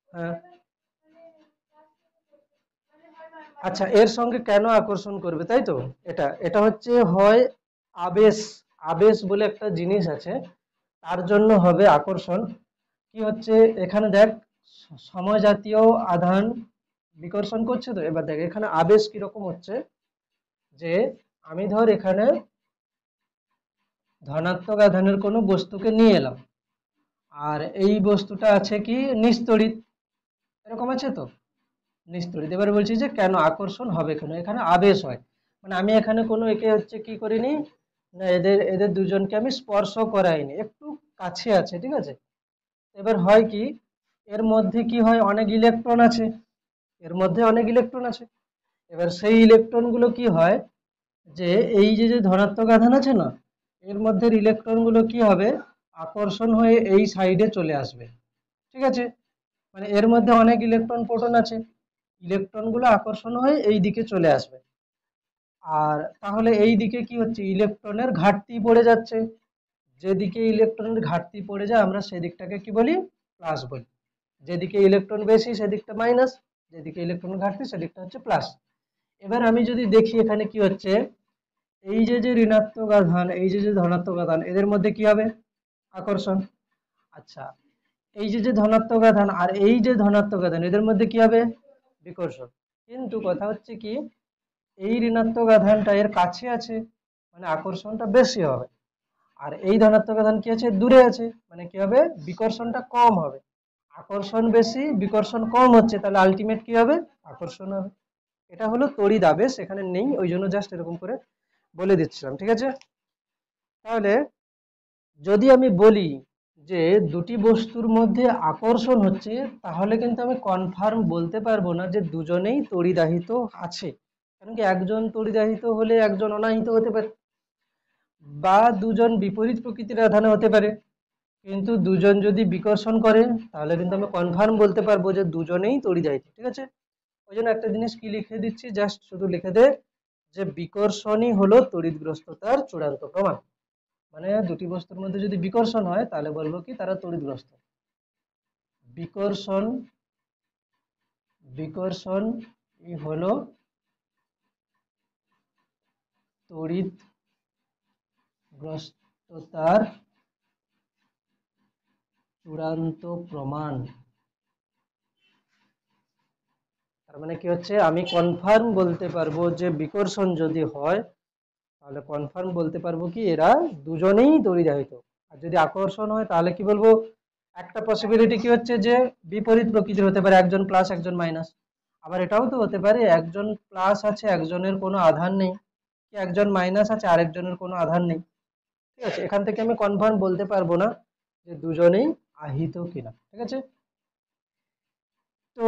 হ্যাঁ, আচ্ছা, এর সঙ্গে কেন আকর্ষণ করবে, তাই তো, এটা এটা হচ্ছে হয় আবেশ, আবেশ বলে একটা জিনিস আছে, তার জন্য হবে আকর্ষণ। কি হচ্ছে, এখানে দেখ, সময় জাতীয় আধান বিকর্ষণ করছে, তো এবার দেখ এখানে আবেশ কিরকম হচ্ছে, যে আমি ধর এখানে ধনাত্মক আধানের কোনো বস্তুকে নিয়ে এলাম, আর এই বস্তুটা আছে কি, নিস্তড়িত, এরকম আছে তো, নিস্তড়িত। এবার বলছি যে কেন আকর্ষণ হবে, কেন এখানে আবেশ হয়, মানে আমি এখানে কোনো একে হচ্ছে কি করিনি, না এদের এদের দুজনকে আমি স্পর্শ করাইনি, একটু কাছে আছে, ঠিক আছে। এবার হয় কি, এর মধ্যে কি হয়, অনেক ইলেকট্রন আছে, এর মধ্যে অনেক ইলেকট্রন আছে। এবার সেই ইলেকট্রন গুলো কি হয়, যে এই যে যে ধনাত্মক আধান আছে না, এর মধ্যে ইলেকট্রন গুলো কি হবে, আকর্ষণ হয়ে এই সাইডে চলে আসবে, ঠিক আছে। মানে এর মধ্যে অনেক ইলেকট্রন প্রোটন আছে, ইলেকট্রন গুলো আকর্ষণ হয়ে এই দিকে চলে আসবে। আর তাহলে এই দিকে কি হচ্ছে, ইলেকট্রনের ঘাটতি পড়ে যাচ্ছে, যেদিকে ইলেকট্রনের ঘাটতি পড়ে যায় আমরা সেদিকটাকে কি বলি, প্লাস বলি। যেদিকে ইলেকট্রন বেশি সেদিকটা মাইনাস, যেদিকে ইলেকট্রন ঘাটতি সেদিকটা হচ্ছে প্লাস। এবার আমি যদি দেখি এখানে কি হচ্ছে, এই যে যে ঋণাত্মক আধান, এই যে যে ধনাত্মক আধান, এদের মধ্যে কি হবে, আকর্ষণ। আচ্ছা, এই যে যে ধনাত্মক আধান আর এই যে ধনাত্মক আধান, এদের মধ্যে কি হবে, বিকর্ষণ। কিন্তু কথা হচ্ছে কি, এই ঋণাত্মক আধানটা এর কাছে আছে, মানে আকর্ষণটা বেশি হবে, আর এই ধনাত্মক আধান কি আছে, দূরে আছে, মানে কি হবে, বিকর্ষণটা কম হবে। আকর্ষণ বেশি, বিকর্ষণ কম হচ্ছে, তাহলে আলটিমেট কি হবে, আকর্ষণ হবে। এটা হলো তড়িৎ আবেশ, এখানে নেই, ওই জন্য জাস্ট এরকম করে বলে দিচ্ছিলাম, ঠিক আছে। তাহলে যদি আমি বলি যে দুটি বস্তুর মধ্যে আকর্ষণ হচ্ছে, তাহলে কিন্তু আমি কনফার্ম বলতে পারবো না যে দুজনেই তড়িদাহিত আছে, কারণ কি একজন তড়িদাহিত হলে একজন অনাহিত হতে পারে, বা দুজন বিপরীত প্রকৃতির আধানে হতে পারে, কিন্তু দুজন যদি বিকর্ষণ করে তাহলে কিন্তু আমি কনফার্ম বলতে পারবো যে দুজনেই তড়িদাহিত, ঠিক আছে। ওই জন্য একটা জিনিস কি লিখে দিচ্ছি, জাস্ট শুধু লিখে দে যে বিকর্ষণই হলো তড়িৎগ্রস্ততার চূড়ান্ত প্রমাণ। মানে দুটি বস্তুর মধ্যে যদি বিকর্ষণ হয় তাহলে বলবো কি তারা তড়িৎগ্রস্ত। বিকর্ষণ, বিকর্ষণ হলো তড়িৎগ্রস্ততার চূড়ান্ত প্রমাণ। তার মানে কি হচ্ছে, আমি কনফার্ম বলতে পারবো যে বিকর্ষণ যদি হয় তাহলে কনফার্ম বলতে পারবো কি এরা দুজনেই তড়িদাহিত। আর যদি আকর্ষণ হয় তাহলে কি বলবো, একটা পসিবিলিটি কি হচ্ছে যে বিপরীত প্রকৃতির হতে পারে, একজন প্লাস একজন মাইনাস। আবার এটাও তো হতে পারে একজন প্লাস আছে একজনের কোনো আধান নেই, কি একজন মাইনাস আছে আরেকজনের কোনো আধান নেই। ঠিক আছে, এখান থেকে আমি কনফার্ম বলতে পারবো না যে দুজনেই আহিত কিনা। ঠিক আছে, তো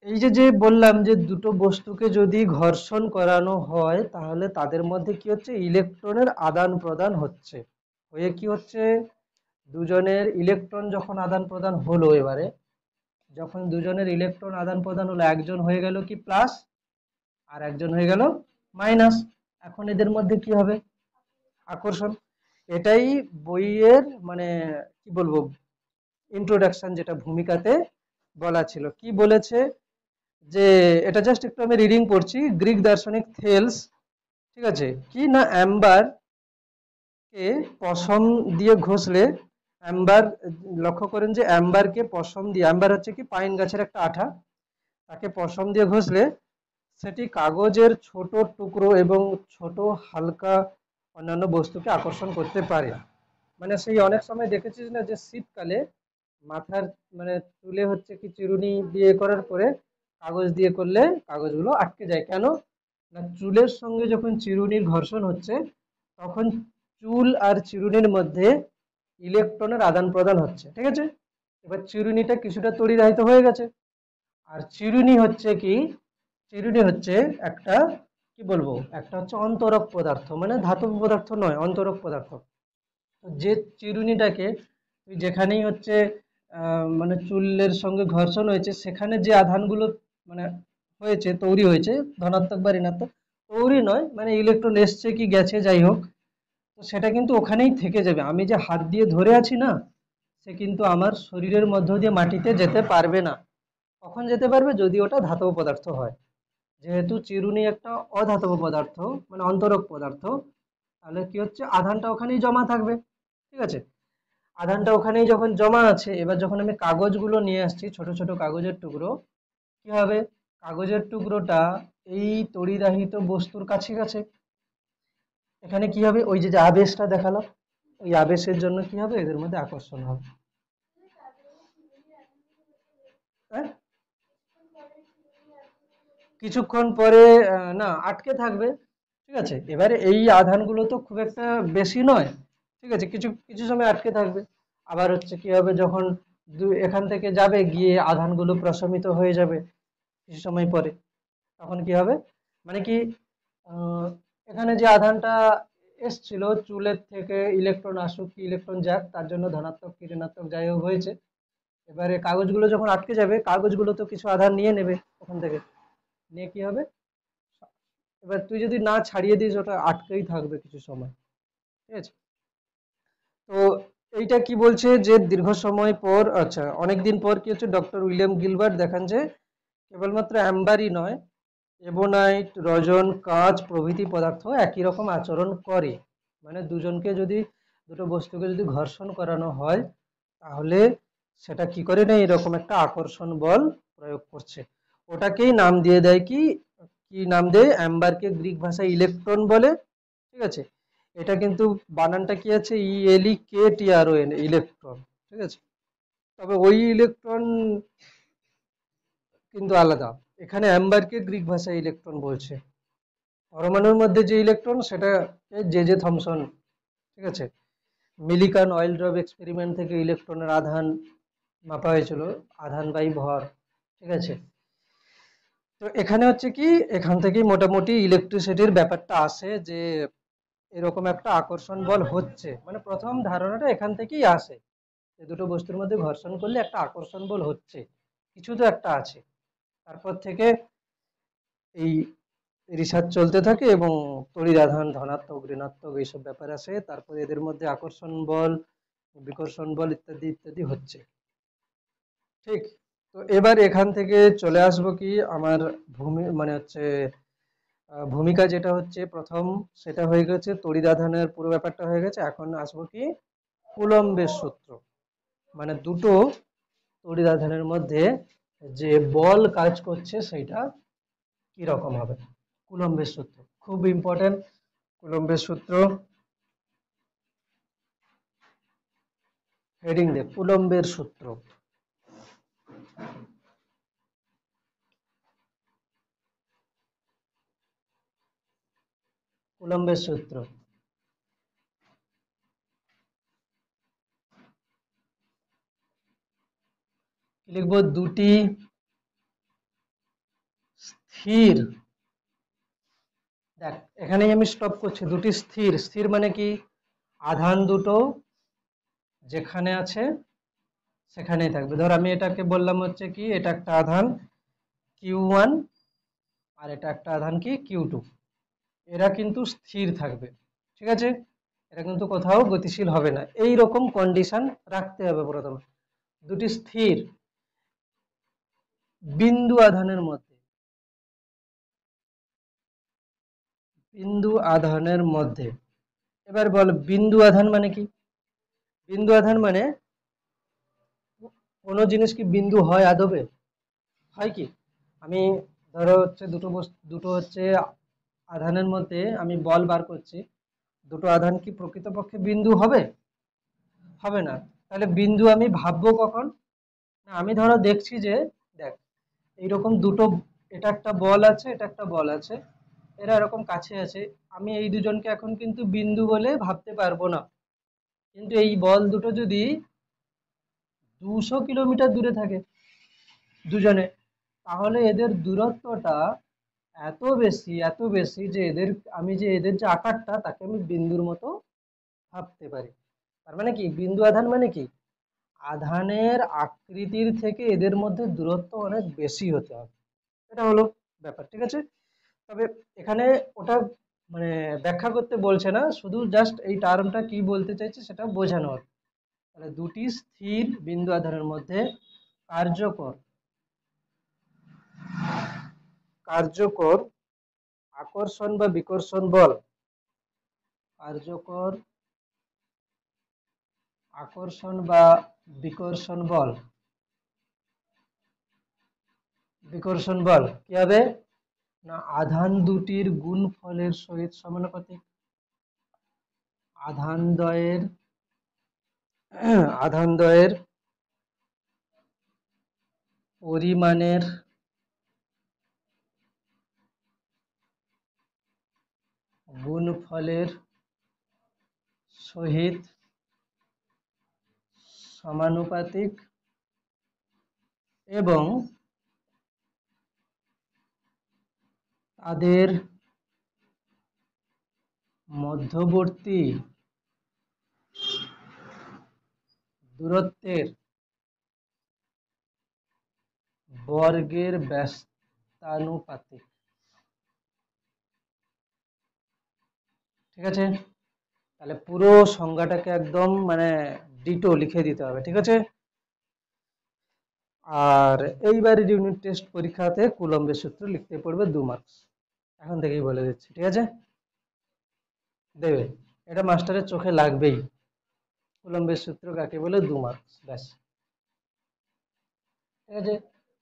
এই যে যে বললাম যে দুটো বস্তুকে যদি ঘর্ষণ করানো হয় তাহলে তাদের মধ্যে কি হচ্ছে, ইলেকট্রনের আদান প্রদান হচ্ছে। হয়ে কি হচ্ছে, দুজনের ইলেকট্রন যখন আদান প্রদান হলো, এবারে যখন দুজনের ইলেকট্রন আদান প্রদান হলো, একজন হয়ে গেল কি প্লাস আর একজন হয়ে গেল মাইনাস। এখন এদের মধ্যে কি হবে, আকর্ষণ। এটাই বইয়ের মানে কি বলবো, ইন্ট্রোডাকশন যেটা ভূমিকাতে বলা ছিল। কি বলেছে যে, এটা জাস্ট একটু আমি রিডিং পড়ছি, গ্রিক দার্শনিক থেলস, ঠিক আছে, কি না অ্যাম্বার কে পশম দিয়ে ঘষলে, অ্যাম্বার, লক্ষ্য করেন যে অ্যাম্বারকে পশম দিয়ে, অ্যাম্বার হচ্ছে কি পাইন গাছের একটা আঠা, তাকে পশম দিয়ে ঘষলে সেটি কাগজের ছোট টুকরো এবং ছোট হালকা অন্যান্য বস্তুকে আকর্ষণ করতে পারে। মানে সেই অনেক সময় দেখেছিস না যে শীতকালে মাথার মানে চুলে হচ্ছে কি চিরুনি দিয়ে করার পরে কাগজ দিয়ে করলে কাগজগুলো আটকে যায়, কেন না চুলের সঙ্গে যখন চিরুনির ঘর্ষণ হচ্ছে তখন চুল আর চিরুনির মধ্যে ইলেকট্রনের আদান প্রদান হচ্ছে। ঠিক আছে, এবার চিরুনিটা কিছুটা তড়িদাহিত হয়ে গেছে। আর চিরুনি হচ্ছে কি, চিরুনি হচ্ছে একটা কি বলবো, একটা হচ্ছে অন্তরক পদার্থ, মানে ধাতব পদার্থ নয়, অন্তরক পদার্থ। তো যে চিরুনিটাকে তুই যেখানেই হচ্ছে মানে চুলের সঙ্গে ঘর্ষণ হয়েছে সেখানে যে আধানগুলো মানে হয়েছে, তৈরি হয়েছে, ধনাত্মক বা ঋণাত্মক, তৈরি নয় মানে ইলেকট্রন এসছে কি গেছে যাই হোক, তো সেটা কিন্তু ওখানেই থেকে যাবে। আমি যে হাত দিয়ে ধরে আছি না, সে কিন্তু আমার শরীরের মধ্য দিয়ে মাটিতে যেতে পারবে না। কখন যেতে পারবে, যদি ওটা ধাতব পদার্থ হয়। যেহেতু চিরুনি একটা অধাতব পদার্থ মানে অন্তরক পদার্থ, তাহলে কি হচ্ছে, আধানটা ওখানেই জমা থাকবে। ঠিক আছে, আধানটা ওখানেই যখন জমা আছে, এবার যখন আমি কাগজগুলো নিয়ে আসছি, ছোট ছোট কাগজের টুকরো, কি হবে, কাগজের টুকরোটা এই তড়িদাহিত বস্তুর কাছে কাছে, এখানে কি হবে, ওই যে যে আবেশটা দেখালাম, ওই আবেশের জন্য কি হবে, এদের মধ্যে আকর্ষণ হবে। হ্যাঁ, কিছুক্ষণ পরে না আটকে থাকবে। ঠিক আছে, এবারে এই আধানগুলো তো খুব একটা বেশি নয়। ঠিক আছে, কিছু কিছু সময় আটকে থাকবে। আবার হচ্ছে কি হবে, যখন এখান থেকে যাবে গিয়ে আধানগুলো প্রশমিত হয়ে যাবে কিছু সময় পরে, তখন কি হবে, মানে কি আহ, এখানে যে আধানটা এসছিল চুলের থেকে, ইলেকট্রন আসুক কি ইলেকট্রন যাক, তার জন্য ধনাত্মক কি ঋণাত্মক যাই হোক হয়েছে, এবারে কাগজগুলো যখন আটকে যাবে, কাগজগুলো তো কিছু আধান নিয়ে নেবে ওখান থেকে, নিয়ে কি হবে, এবার তুই যদি না ছাড়িয়ে দিস ওটা আটকেই থাকবে কিছু সময়। ঠিক আছে, তো এইটা কি বলছে যে দীর্ঘ সময় পর, আচ্ছা অনেকদিন পর কি হচ্ছে, ডক্টর উইলিয়াম গিলবার্ট দেখান যে কেবলমাত্র অ্যাম্বারই নয়, এবোনাইট, রজন, কাঁচ প্রভৃতি পদার্থ একই রকম আচরণ করে। মানে দুজনকে যদি, দুটো বস্তুকে যদি ঘর্ষণ করানো হয় তাহলে সেটা কি করে না এরকম একটা আকর্ষণ বল প্রয়োগ করছে। ওটাকেই নাম দিয়ে দেয় কি, কি নাম দেয়, অ্যাম্বারকে গ্রিক ভাষায় ইলেকট্রন বলে। ঠিক আছে, এটা কিন্তু বানানটা কি আছে, ELEKTRON, ইলেকট্রন। ঠিক আছে, তবে ওই ইলেকট্রন কিন্তু আলাদা। এখানে অ্যাম্বারকে গ্রিক ভাষায় ইলেকট্রন বলছে। পরমাণুর মধ্যে যে ইলেকট্রন সেটাকে জে জে থমসন, ঠিক আছে, মিলিকান অয়েল ড্রপ এক্সপেরিমেন্ট থেকে ইলেকট্রনের আধান মাপা হয়েছিল, আধান বাই ভর। ঠিক আছে, তো এখানে হচ্ছে কি, এখান থেকেই মোটামুটি ইলেকট্রিসিটির ব্যাপারটা আসে যে এরকম একটা আকর্ষণ বল হচ্ছে, মানে প্রথম ধারণাটা এখান থেকেই আসে যে দুটো বস্তুর মধ্যে ঘর্ষণ করলে একটা আকর্ষণ বল হচ্ছে, কিছু তো একটা আছে। তারপর থেকে এই রিসার্চ চলতে থাকে এবং তড়িৎ আধান ধনাত্মক ঋণাত্মক এইসব ব্যাপার আসে, তারপরে এদের মধ্যে আকর্ষণ বল, বিকর্ষণ বল ইত্যাদি ইত্যাদি হচ্ছে। ঠিক, তো এবার এখান থেকে চলে আসবো কি আমার ভূমি মানে হচ্ছে ভূমিকা যেটা হচ্ছে প্রথম, সেটা হয়ে গেছে তড়িৎ আধানের পুরো ব্যাপারটা হয়ে গেছে। এখন আসবো কি কুলম্বের সূত্র। মানে দুটো তড়িৎ আধানের মধ্যে যে বল কাজ করছে সেটা কি রকম হবে। কুলম্বের সূত্র খুব ইম্পর্টেন্ট। কুলম্বের সূত্র হেডিং দে, কুলম্বের সূত্র। কুলম্বের সূত্র কি লিখবো? দুটি স্থির, দেখ এখানেই আমি স্টপ করছি। দুটি স্থির, স্থির মানে কি? আধান দুটো যেখানে আছে সেখানেই থাকবে। ধর আমি এটাকে বললাম হচ্ছে কি, এটা একটা আধান Q1 আর এটা একটা আধান কি Q2। এরা কিন্তু স্থির থাকবে, ঠিক আছে? এরা কিন্তু কোথাও গতিশীল হবে না। এই রকম কন্ডিশন রাখতে হবে প্রথমে। দুটি স্থির বিন্দু আধানের মধ্যে, বিন্দু আধানের মধ্যে, এবার বল বিন্দু আধান মানে কি? বিন্দু আধান মানে কোনো জিনিস কি বিন্দু হয় আদবে? হয় কি? আমি ধরো হচ্ছে দুটো হচ্ছে আধানের মধ্যে আমি বল বার করছি, দুটো আধান কি প্রকৃতপক্ষে বিন্দু হবে? হবে না। তাহলে বিন্দু আমি ভাববো কখন? না, আমি ধরো দেখছি যে, দেখ এইরকম দুটো, এটা একটা বল আছে, এটা একটা বল আছে, এরা এরকম কাছে আছে। আমি এই দুজনকে এখন কিন্তু বিন্দু বলে ভাবতে পারবো না। কিন্তু এই বল দুটো যদি 200 কিলোমিটার দূরে থাকে দুজনে, তাহলে এদের দূরত্বটা এত বেশি, এত বেশি যে এদের যে আকারটা তাকে আমি বিন্দুর মতো ভাবতে পারি। তার মানে কি? বিন্দু আধান মানে কি? আধানের আকৃতির থেকে এদের মধ্যে দূরত্ব অনেক বেশি হতে হবে। এটা হলো ব্যাপার, ঠিক আছে? তবে এখানে ওটা মানে ব্যাখ্যা করতে বলছে না, শুধু জাস্ট এই টার্মটা কি বলতে চাইছে সেটা বোঝানো হবে। তাহলে দুটি স্থির বিন্দু আধানের মধ্যে কার্যকর কার্যকর আকর্ষণ বা বিকর্ষণ বল, কার্যকর আকর্ষণ বা বিকর্ষণ বল, বিকর্ষণ বল কি হবে? না, আধান দুটির গুণফলের সহিত সমানুপাতিক। আধানদ্বয়ের আধানদ্বয়ের পরিমাণের গুণফলের সহিত সমানুপাতিক এবং তাদের মধ্যবর্তী দূরত্বের বর্গের ব্যস্তানুপাতিক। ঠিক আছে? তাহলে পুরো সংজ্ঞাটাকে একদম মানে ডিটো লিখে দিতে হবে, ঠিক আছে? আর এইবারের ইউনিট টেস্ট পরীক্ষাতে কুলম্বের সূত্র লিখতে পড়বে 2 মার্কস। এখন থেকেই বলে দিচ্ছি, ঠিক আছে? দেবে, এটা মাস্টারের চোখে লাগবেই। কুলম্বের সূত্র কাকে বলে, 2 মার্কস, ব্যাস। ঠিক আছে?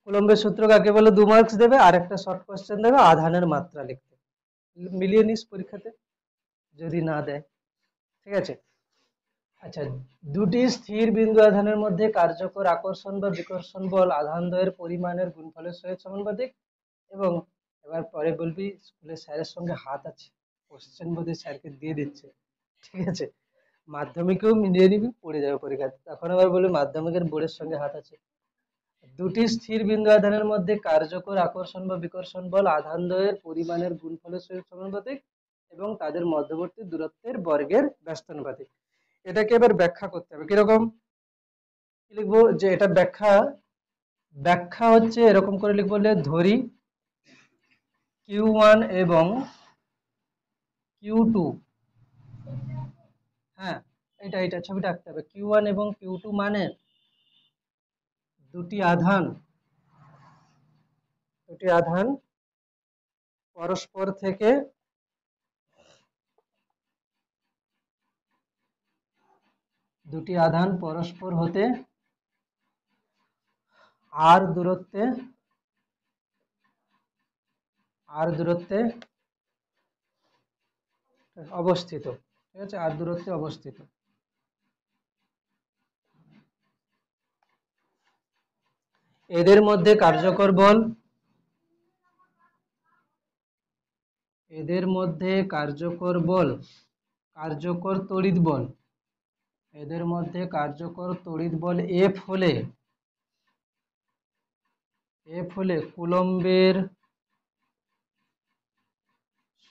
কুলম্বের সূত্র কাকে বলে 2 মার্কস দেবে, আর একটা শর্ট কোশ্চেন দেবে আধানের মাত্রা লিখতে। মিলিয়ে নিস পরীক্ষাতে, যদি না দেয়। ঠিক আছে? আচ্ছা, দুটি স্থির বিন্দু আধানের মধ্যে কার্যকর আকর্ষণ বা বিকর্ষণ বল আধানদ্বয়ের পরিমাণের গুণফলের সহিত সমানুপাতিক। এবং এবার পরে বলবি স্কুলে স্যারের সঙ্গে হাত আছে, কোশ্চেন বোধ স্যারকে দিয়ে দিচ্ছে। ঠিক আছে? মাধ্যমিকেও মিলিয়ে নিবি, পড়ে যাবে পরীক্ষাতে, তখন আবার বলবি মাধ্যমিকের বোর্ডের সঙ্গে হাত আছে। দুটি স্থির বিন্দু আধানের মধ্যে কার্যকর আকর্ষণ বা বিকর্ষণ বল আধানদ্বয়ের পরিমাণের গুণফলের সহিত সমানুপাতিক এবং তাদের মধ্যবর্তী দূরত্বের বর্গের ব্যস্তানুপাতিক। এটাকে এবার ব্যাখ্যা করতে হবে। কিরকম কি লিখবো? যে এটা ব্যাখ্যা, ব্যাখ্যা হচ্ছে এরকম করে লিখবো, ধরি Q1 এবং Q2, হ্যাঁ এটা ছবিটা আঁকতে হবে। Q1 এবং Q2 মানে দুটি আধান, দুটি আধান পরস্পর থেকে দুটি আধান পরস্পর হতে আর দূরত্বে অবস্থিত, ঠিক আছে, আর দূরত্বে অবস্থিত। এদের মধ্যে কার্যকর বল, কার্যকর তড়িৎ বল, এদের মধ্যে কার্যকর তড়িৎ বল এফ হলে কুলম্বের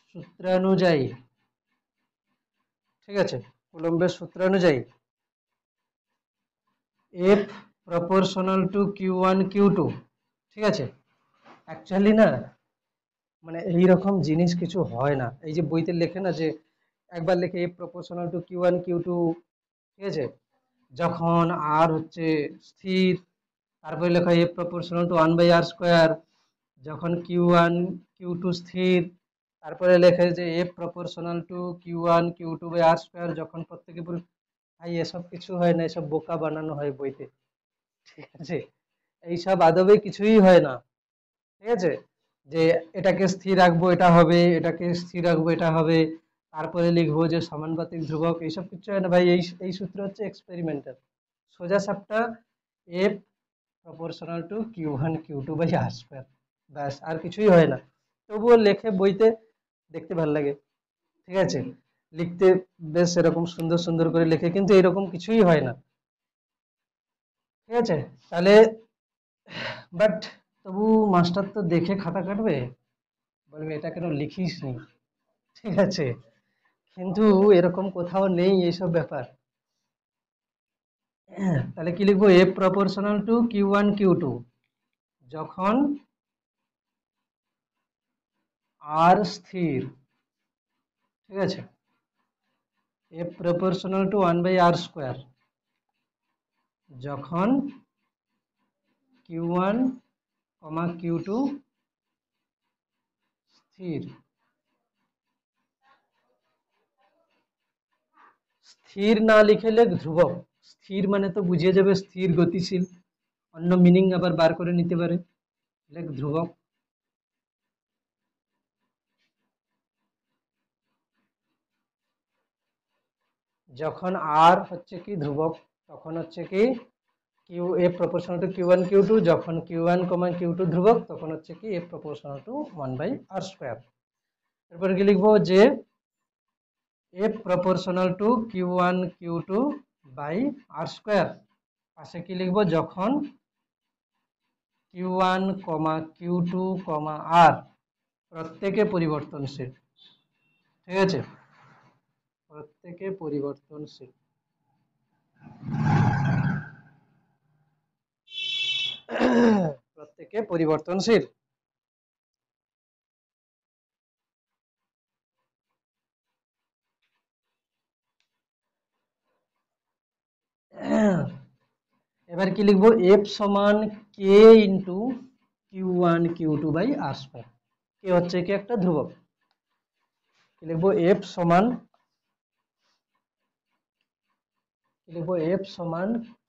সূত্রানুযায়ী, ঠিক আছে, কুলম্বের সূত্রানুযায়ী F proportional to Q1 Q2, ঠিক আছে। অ্যাকচুয়ালি না, মানে এইরকম জিনিস কিছু হয় না। এই যে বইতে লেখে না যে একবার লেখে F proportional to Q1 Q2, ঠিক আছে, যখন আর হচ্ছে স্থির, তারপরে লেখা এফ প্রপোর্শনাল টু 1/r², যখন Q1 Q2 স্থির, তারপরে লেখে যে F proportional to Q1 Q2/r², যখন প্রত্যেকে ভাই এসব কিছু হয় না, এসব বোকা বানানো হয় বইতে, ঠিক আছে। এইসব আদবে কিছুই হয় না, ঠিক আছে, যে এটাকে স্থির রাখবো এটা হবে, এটাকে স্থির রাখবো এটা হবে, তারপরে লিখবো যে সমানুপাতিক ধ্রুবক, এইসব কিছু হয় না ভাই। এই সূত্র হচ্ছে এক্সপেরিমেন্টাল, সোজা সাপটা F proportional to Q1 Q2/r², ব্যাস, আর কিছুই হয় না। তবুও লেখে বইতে, দেখতে ভালো লাগে, ঠিক আছে, লিখতে বেশ এরকম সুন্দর সুন্দর করে লেখে, কিন্তু এরকম কিছুই হয় না, ঠিক আছে। তাহলে বাট তবু মাস্টার তো দেখে খাতা কাটবে, বলবে এটা কেন লিখিস নি, ঠিক আছে, কিন্তু এরকম কোথাও নেই এইসব ব্যাপার। তাহলে কি লিখবো, F proportional to Q1 Q2 যখন আর স্থির, ঠিক আছে, এফ প্রপোর্শনাল টু 1/r² যখন Q1, Q2 স্থির। স্থির না লিখে লেখ ধ্রুবক, স্থির মানে তো বুঝিয়ে যাবে স্থির গতিশীল, অন্য মিনিং আবার বার করে নিতে পারে, লেখ ধ্রুবক। যখন আর হচ্ছে কি ধ্রুবক, তখন হচ্ছে কি F proportional to Q1 Q2, যখন Q1, Q2 ধ্রুবক, তখন হচ্ছে কি এফ প্রপোর্শনাল টু 1/r²। এরপরে কি লিখবো, যে F proportional to Q1 Q2/r², পাশে কি লিখবো, যখন Q1, Q2, R প্রত্যেকে পরিবর্তনশীল, ঠিক আছে, প্রত্যেকে পরিবর্তনশীল। প্রত্যেকে পরিবর্তনশীল। এবার কি লিখবো, এফ সমান কে ইন্টু Q1 Q2/r², কে হচ্ছে কি একটা ধ্রুবক, কি লিখবো, এফ সমান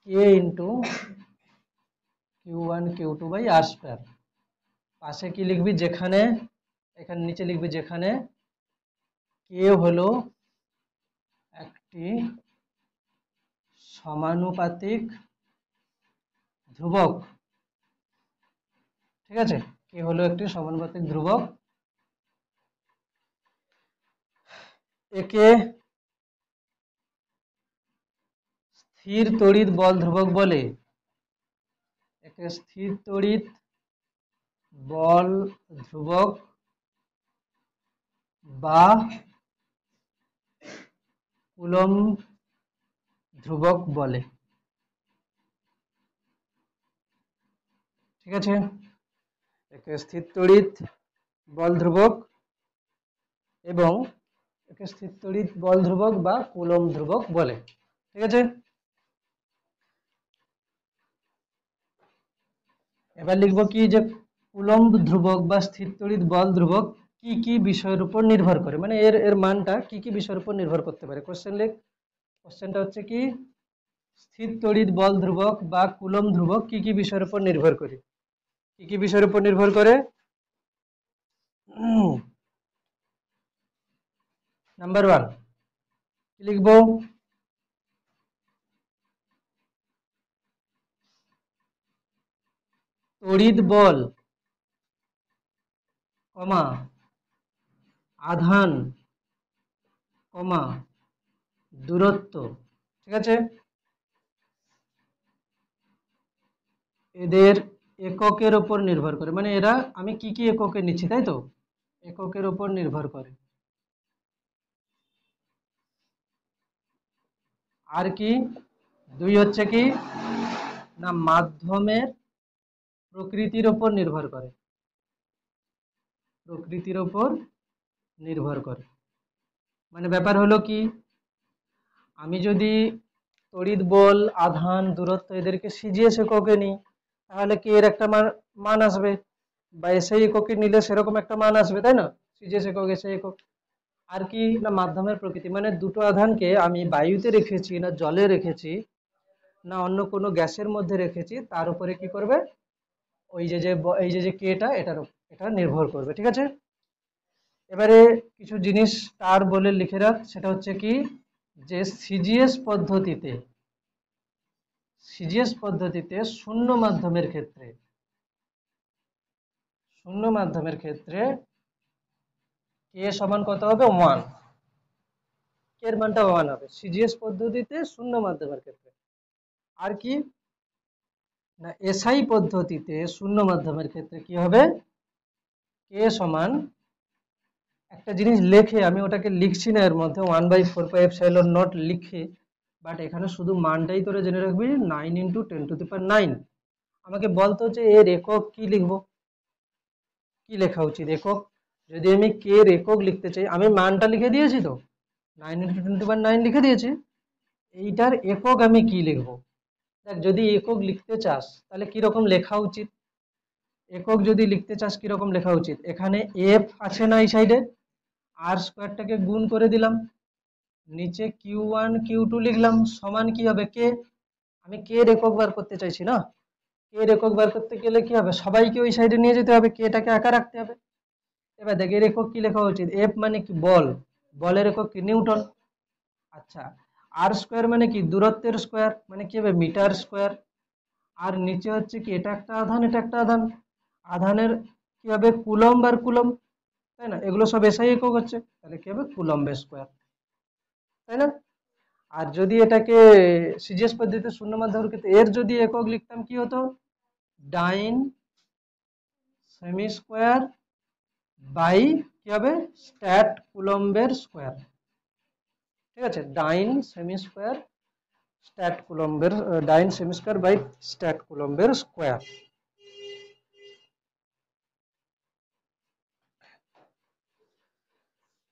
কে ইন্টু Q1 Q2/r², পাশে কি লিখবি, যেখানে, এখানে নিচে লিখবি যেখানে কে হলো একটি সমানুপাতিক ধ্রুবক, ঠিক আছে, কে হলো একটি সমানুপাতিক ধ্রুবক, একে স্থির তড়িৎ বল ধ্রুবক বলে, একে স্থির তড়িৎ বল ধ্রুবক বা কুলম্ব ধ্রুবক বলে, ঠিক আছে, একে স্থির তড়িৎ বল ধ্রুবক এবং একে স্থির তড়িৎ বল ধ্রুবক বা কুলম্ব ধ্রুবক বলে, ঠিক আছে। এবার লিখবো কি, যে কুলম্ব ধ্রুবক বা স্থির তড়িৎ বল ধ্রুবক কি কি বিষয়ের উপর নির্ভর করে, মানে এর মানটা কি কি বিষয়ের উপর নির্ভর করতে পারে। কোশ্চেন লেখ, কোশ্চেনটা হচ্ছে কি, স্থির তড়িৎ বল ধ্রুবক বা কুলম ধ্রুবক কি কি বিষয়ের উপর নির্ভর করে? কি কি বিষয়ের উপর নির্ভর করে? নাম্বার 1 কি লিখবো? তড়িৎ বল, কমা আধান, কমা দূরত্ব, ঠিক আছে? এদের এককের উপর নির্ভর করে, মানে এরা আমি কি কি এককে নিচ্ছি, তাই তো? এককের উপর নির্ভর করে। আর কি 2 হচ্ছে কি না মাধ্যমের প্রকৃতির উপর নির্ভর করে, প্রকৃতির উপর নির্ভর করে। মানে ব্যাপার হলো কি, আমি যদি তড়িৎ বল, আধান, দূরত্ব এদেরকে সিজিএস এককে নিই, তাহলে কি এর একটা মান আসবে, বা এসআই এককে নিলে সেরকম একটা মান আসবে, তাই না? সিজিএস একক, এসআই একক। আর কি না মাধ্যমের প্রকৃতি, মানে দুটো আধানকে আমি বায়ুতে রেখেছি না জলে রেখেছি না অন্য কোনো গ্যাসের মধ্যে রেখেছি, তার উপরে কি করবে, ওই এই যে কেটা এটা নির্ভর করবে, ঠিক আছে? এবারে কিছু জিনিস তার বলে লিখে রাখ, সেটা হচ্ছে কি যে সিজিএস পদ্ধতিতে শূন্য মাধ্যমের ক্ষেত্রে কে সমান কত হবে? 1। কে এর মানটা 1 হবে সিজিএস পদ্ধতিতে শূন্য মাধ্যমের ক্ষেত্রে। আর কি না এসআই পদ্ধতিতে শূন্য মাধ্যমের ক্ষেত্রে কি হবে? কে সমান একটা জিনিস লেখে, আমি ওটাকে লিখছি না, এর মধ্যে 1/4πε0 লিখে, বাট এখানে শুধু মানটাই তোরা জেনে রাখবি 9 × 10⁹। আমাকে বলতো যে এর একক কি লিখবো, কি লেখা উচিত একক? যদি আমি কে এর একক লিখতে চাই, আমি মানটা লিখে দিয়েছি তো, 9 × 10⁹ লিখে দিয়েছি, এইটার একক আমি কি লিখবো? দেখ, যদি একক লিখতে চাস তাহলে কিরকম লেখা উচিত? একক যদি লিখতে চাস কিরকম লেখা উচিত? এখানে এফ আছে না এই সাইডে, আর স্কোয়ারটাকে গুণ করে দিলাম, নিচে Q1 Q2 লিখলাম, সমান কি হবে? কে। আমি কে এর একক বার করতে চাইছি না, কে এর একক বার করতে গেলে কি হবে, সবাইকে ওই সাইডে নিয়ে যেতে হবে, কেটাকে একা রাখতে হবে। এবার দেখ এর একক কি লেখা উচিত? এফ মানে কি? বল, বলের একক কি? নিউটন। আচ্ছা, আর স্কোয়ার মানে কি? দূরত্বের স্কোয়ার, মানে কি হবে? Metre square. আর নিচে হচ্ছে কি এটা একটা আধান, এটা একটা আধান, আধানের কি হবে? কুলম্ব আর কুলম্ব, তাই না? এগুলো সব এসআই একক হচ্ছে, তাহলে কি হবে? কুলম্ব স্কোয়ার, তাই না? আর যদি এটাকে সিজিএস পদ্ধতিতে শূন্য মাধ্যমের ক্ষেত্রে এর যদি একক লিখতাম কি হতো? ডাইন সেমি স্কোয়ার বাই কি হবে? স্ট্যাট কুলম্বের স্কোয়ার, ঠিক আছে? Dyne cm square by stat কুলম্বের স্কোয়ার।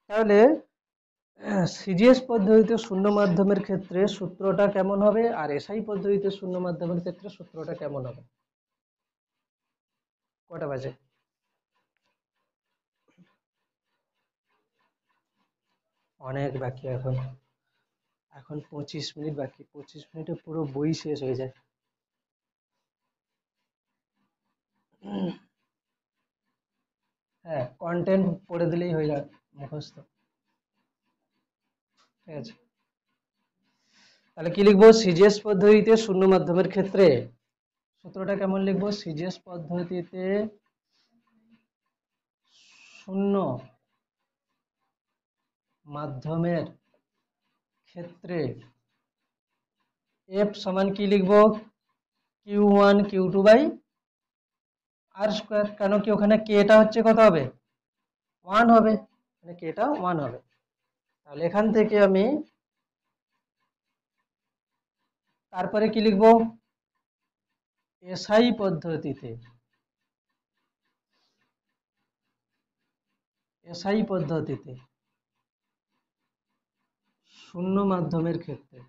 তাহলে সিজিএস পদ্ধতিতে শূন্য মাধ্যমের ক্ষেত্রে সূত্রটা কেমন হবে, আর এসআই পদ্ধতিতে শূন্য মাধ্যমের ক্ষেত্রে সূত্রটা কেমন হবে? কটা বাজে? অনেক বাকি এখন, 25 মিনিট বাকি, 25 মিনিটে পুরো বই শেষ হয়ে যায়। হ্যাঁ, কন্টেন্ট পড়ে দিলেই হয়ে যায় মুখস্থ, ঠিক আছে? তাহলে কি লিখবো? সিজিএস পদ্ধতিতে শূন্য মাধ্যমের ক্ষেত্রে সূত্রটা কেমন লিখবো? সিজিএস পদ্ধতিতে শূন্য মাধ্যমের ক্ষেত্রে এফ সমান কি লিখবো? Q1 Q2 by r square. কেন কি ওখানে কেটা হচ্ছে কত হবে? 1 হবে, মানে কেটা 1 হবে। তাহলে এখান থেকে আমি তারপরে কি লিখবো? এসআই পদ্ধতিতে শূন্য মাধ্যমের ক্ষেত্রে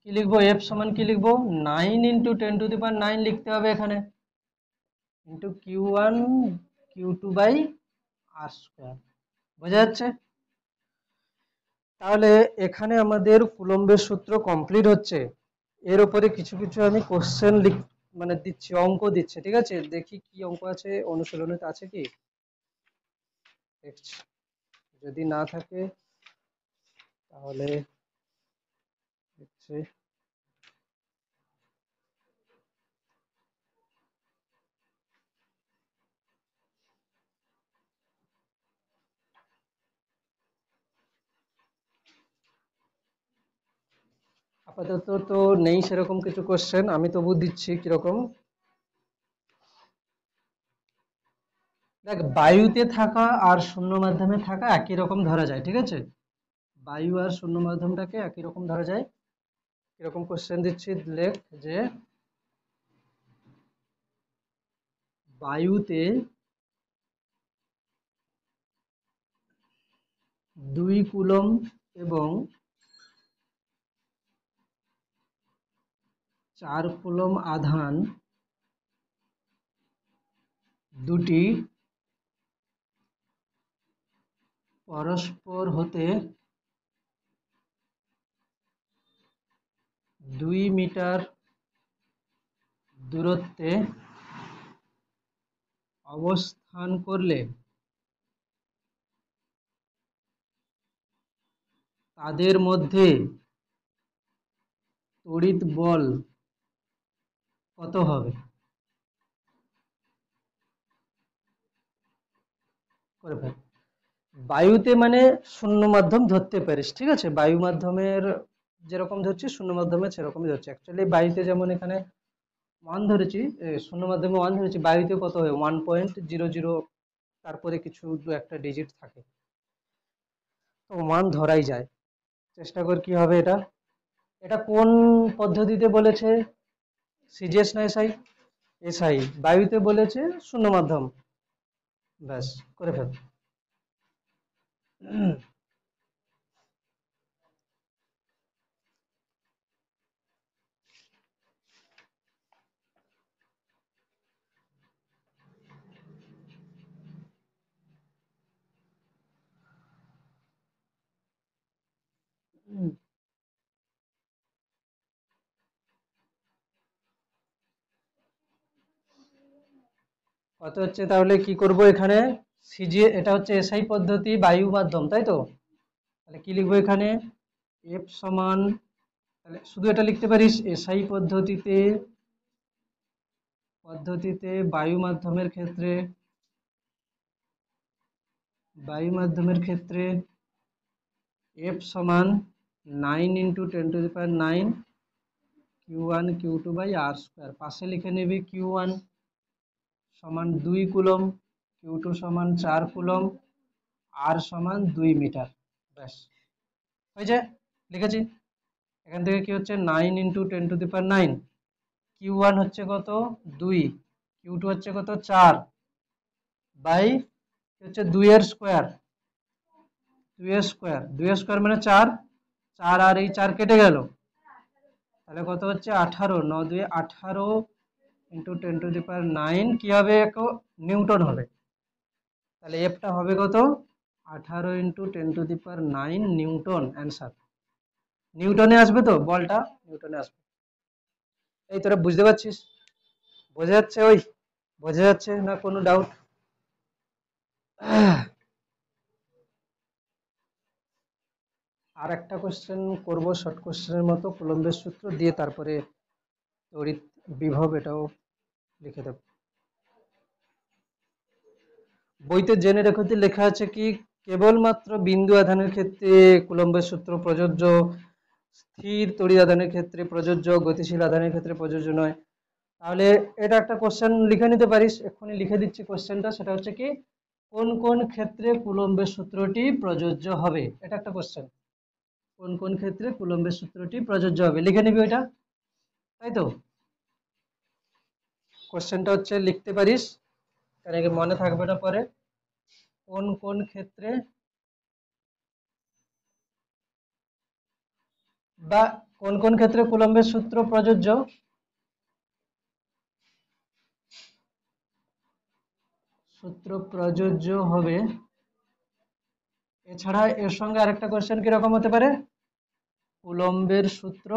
কি লিখবো? এফ সমান কি লিখবো? 9 × 10⁹ লিখতে হবে এখানে, into Q1 Q2 by r square. বোঝা যাচ্ছে? তাহলে এখানে আমাদের কুলম্বের সূত্র কমপ্লিট হচ্ছে। এর উপরে কিছু কিছু আমি কোশ্চেন মানে দিচ্ছি, অঙ্ক দিচ্ছি, ঠিক আছে? দেখি কি অঙ্ক আছে, অনুশীলনীতে আছে কি দেখছি। যদি না থাকে তাহলে দেখছি। আপাতত তো নেই সেরকম কিছু কোশ্চেন, আমি তবু দিচ্ছি কিরকম। দেখ, বায়ুতে থাকা আর শূন্য মাধ্যমে থাকা একই রকম ধরা যায়, ঠিক আছে? বায়ু আর শূন্য মাধ্যমটাকে একই রকম ধরা যায়। কিরকম কোশ্চেন দিচ্ছি, লেখ যে বায়ুতে 2 কুলম্ব এবং 4 কুলম্ব আধান দুটি পরস্পর হতে 2 মিটার দূরত্বে অবস্থান করলে তাদের মধ্যে তড়িৎ বল কত হবে? করে ফেল। বায়ুতে মানে শূন্য মাধ্যম ধরতে পারিস, ঠিক আছে? বায়ু মাধ্যমের যেরকম ধরছি শূন্য মাধ্যমে সেরকমই ধরছি। অ্যাকচুয়ালি বায়ুতে যেমন এখানে 1 ধরেছি, শূন্য মাধ্যমে 1 ধরেছি, বায়ুতে কত হয় 1.00, তারপরে কিছু দু একটা ডিজিট থাকে, তো 1 ধরাই যায়। চেষ্টা কর কি হবে এটা। এটা কোন পদ্ধতিতে বলেছে, সিজিএস না এসআই? এসআই। বায়ুতে বলেছে শূন্য মাধ্যম, ব্যাস করে ফেল। কত হচ্ছে, তাহলে কি করব এখানে, সিজি, এটা হচ্ছে এসআই পদ্ধতি, বায়ু মাধ্যম, তাই তো? তাহলে কি লিখবো এখানে, এফ সমান, তাহলে শুধু এটা লিখতে পারিস, এসআই পদ্ধতিতে বায়ু মাধ্যমের ক্ষেত্রে এফ সমান 9 × 10⁹ Q1 Q2/r²। পাশে লিখে নিবি Q1 সমান 2 কুলম্ব, Q2 সমান 4 কুলম্ব, আর সমান 2 মিটার। ব্যাস হয়ে যায়, লিখেছি। এখান থেকে কি হচ্ছে, 9 × 10⁹, Q1 হচ্ছে কত 2, Q2 হচ্ছে কত 4, বাই হচ্ছে 2 এর স্কোয়ার, 2 এর স্কোয়ার মানে 4, 4 আর এই 4 কেটে গেল, তাহলে কত হচ্ছে 18, 9 × 2 = 18 × 10⁹ কি হবে, নিউটন হবে। তাহলে এফটা হবে কত, 18 × 10⁹ নিউটন। অ্যান্সার নিউটনে আসবে, তো বলটা নিউটনে আসবে। এই তোরা বুঝতে পারছিস? বোঝা যাচ্ছে? বোঝা যাচ্ছে না কোনো ডাউট? আর একটা কোশ্চেন করব শর্ট কোশ্চেনের মতো, কুলম্বের সূত্র দিয়ে, তারপরে তড়িৎ বিভব এটাও লিখে দেব। বইতে জেনে রেখো যে লেখা আছে কি, কেবলমাত্র বিন্দু আধানের ক্ষেত্রে কুলম্বের সূত্র প্রযোজ্য, স্থির তড়িৎ আধানের ক্ষেত্রে প্রযোজ্য, গতিশীল আধানের ক্ষেত্রে প্রযোজ্য নয়। তাহলে এটা একটা কোশ্চেন লিখে নিতে পারিস, এক্ষুনি লিখে দিচ্ছি কোশ্চেনটা। সেটা হচ্ছে কি, কোন কোন ক্ষেত্রে কুলম্বের সূত্রটি প্রযোজ্য হবে, এটা একটা কোশ্চেন। কোন কোন ক্ষেত্রে কুলম্বের সূত্রটি প্রযোজ্য হবে, লিখে নিবি ওইটা, তাই তো? কোশ্চেনটা হচ্ছে লিখতে পারিস, কারণ কি মনে থাকবে না পরে। কোন কোন ক্ষেত্রে, বা কোন কোন ক্ষেত্রে কুলম্বের সূত্র প্রযোজ্য, সূত্র প্রযোজ্য হবে এছাড়া এর সঙ্গে আরেকটা কোশ্চেন কিরকম হতে পারে, কুলম্বের সূত্র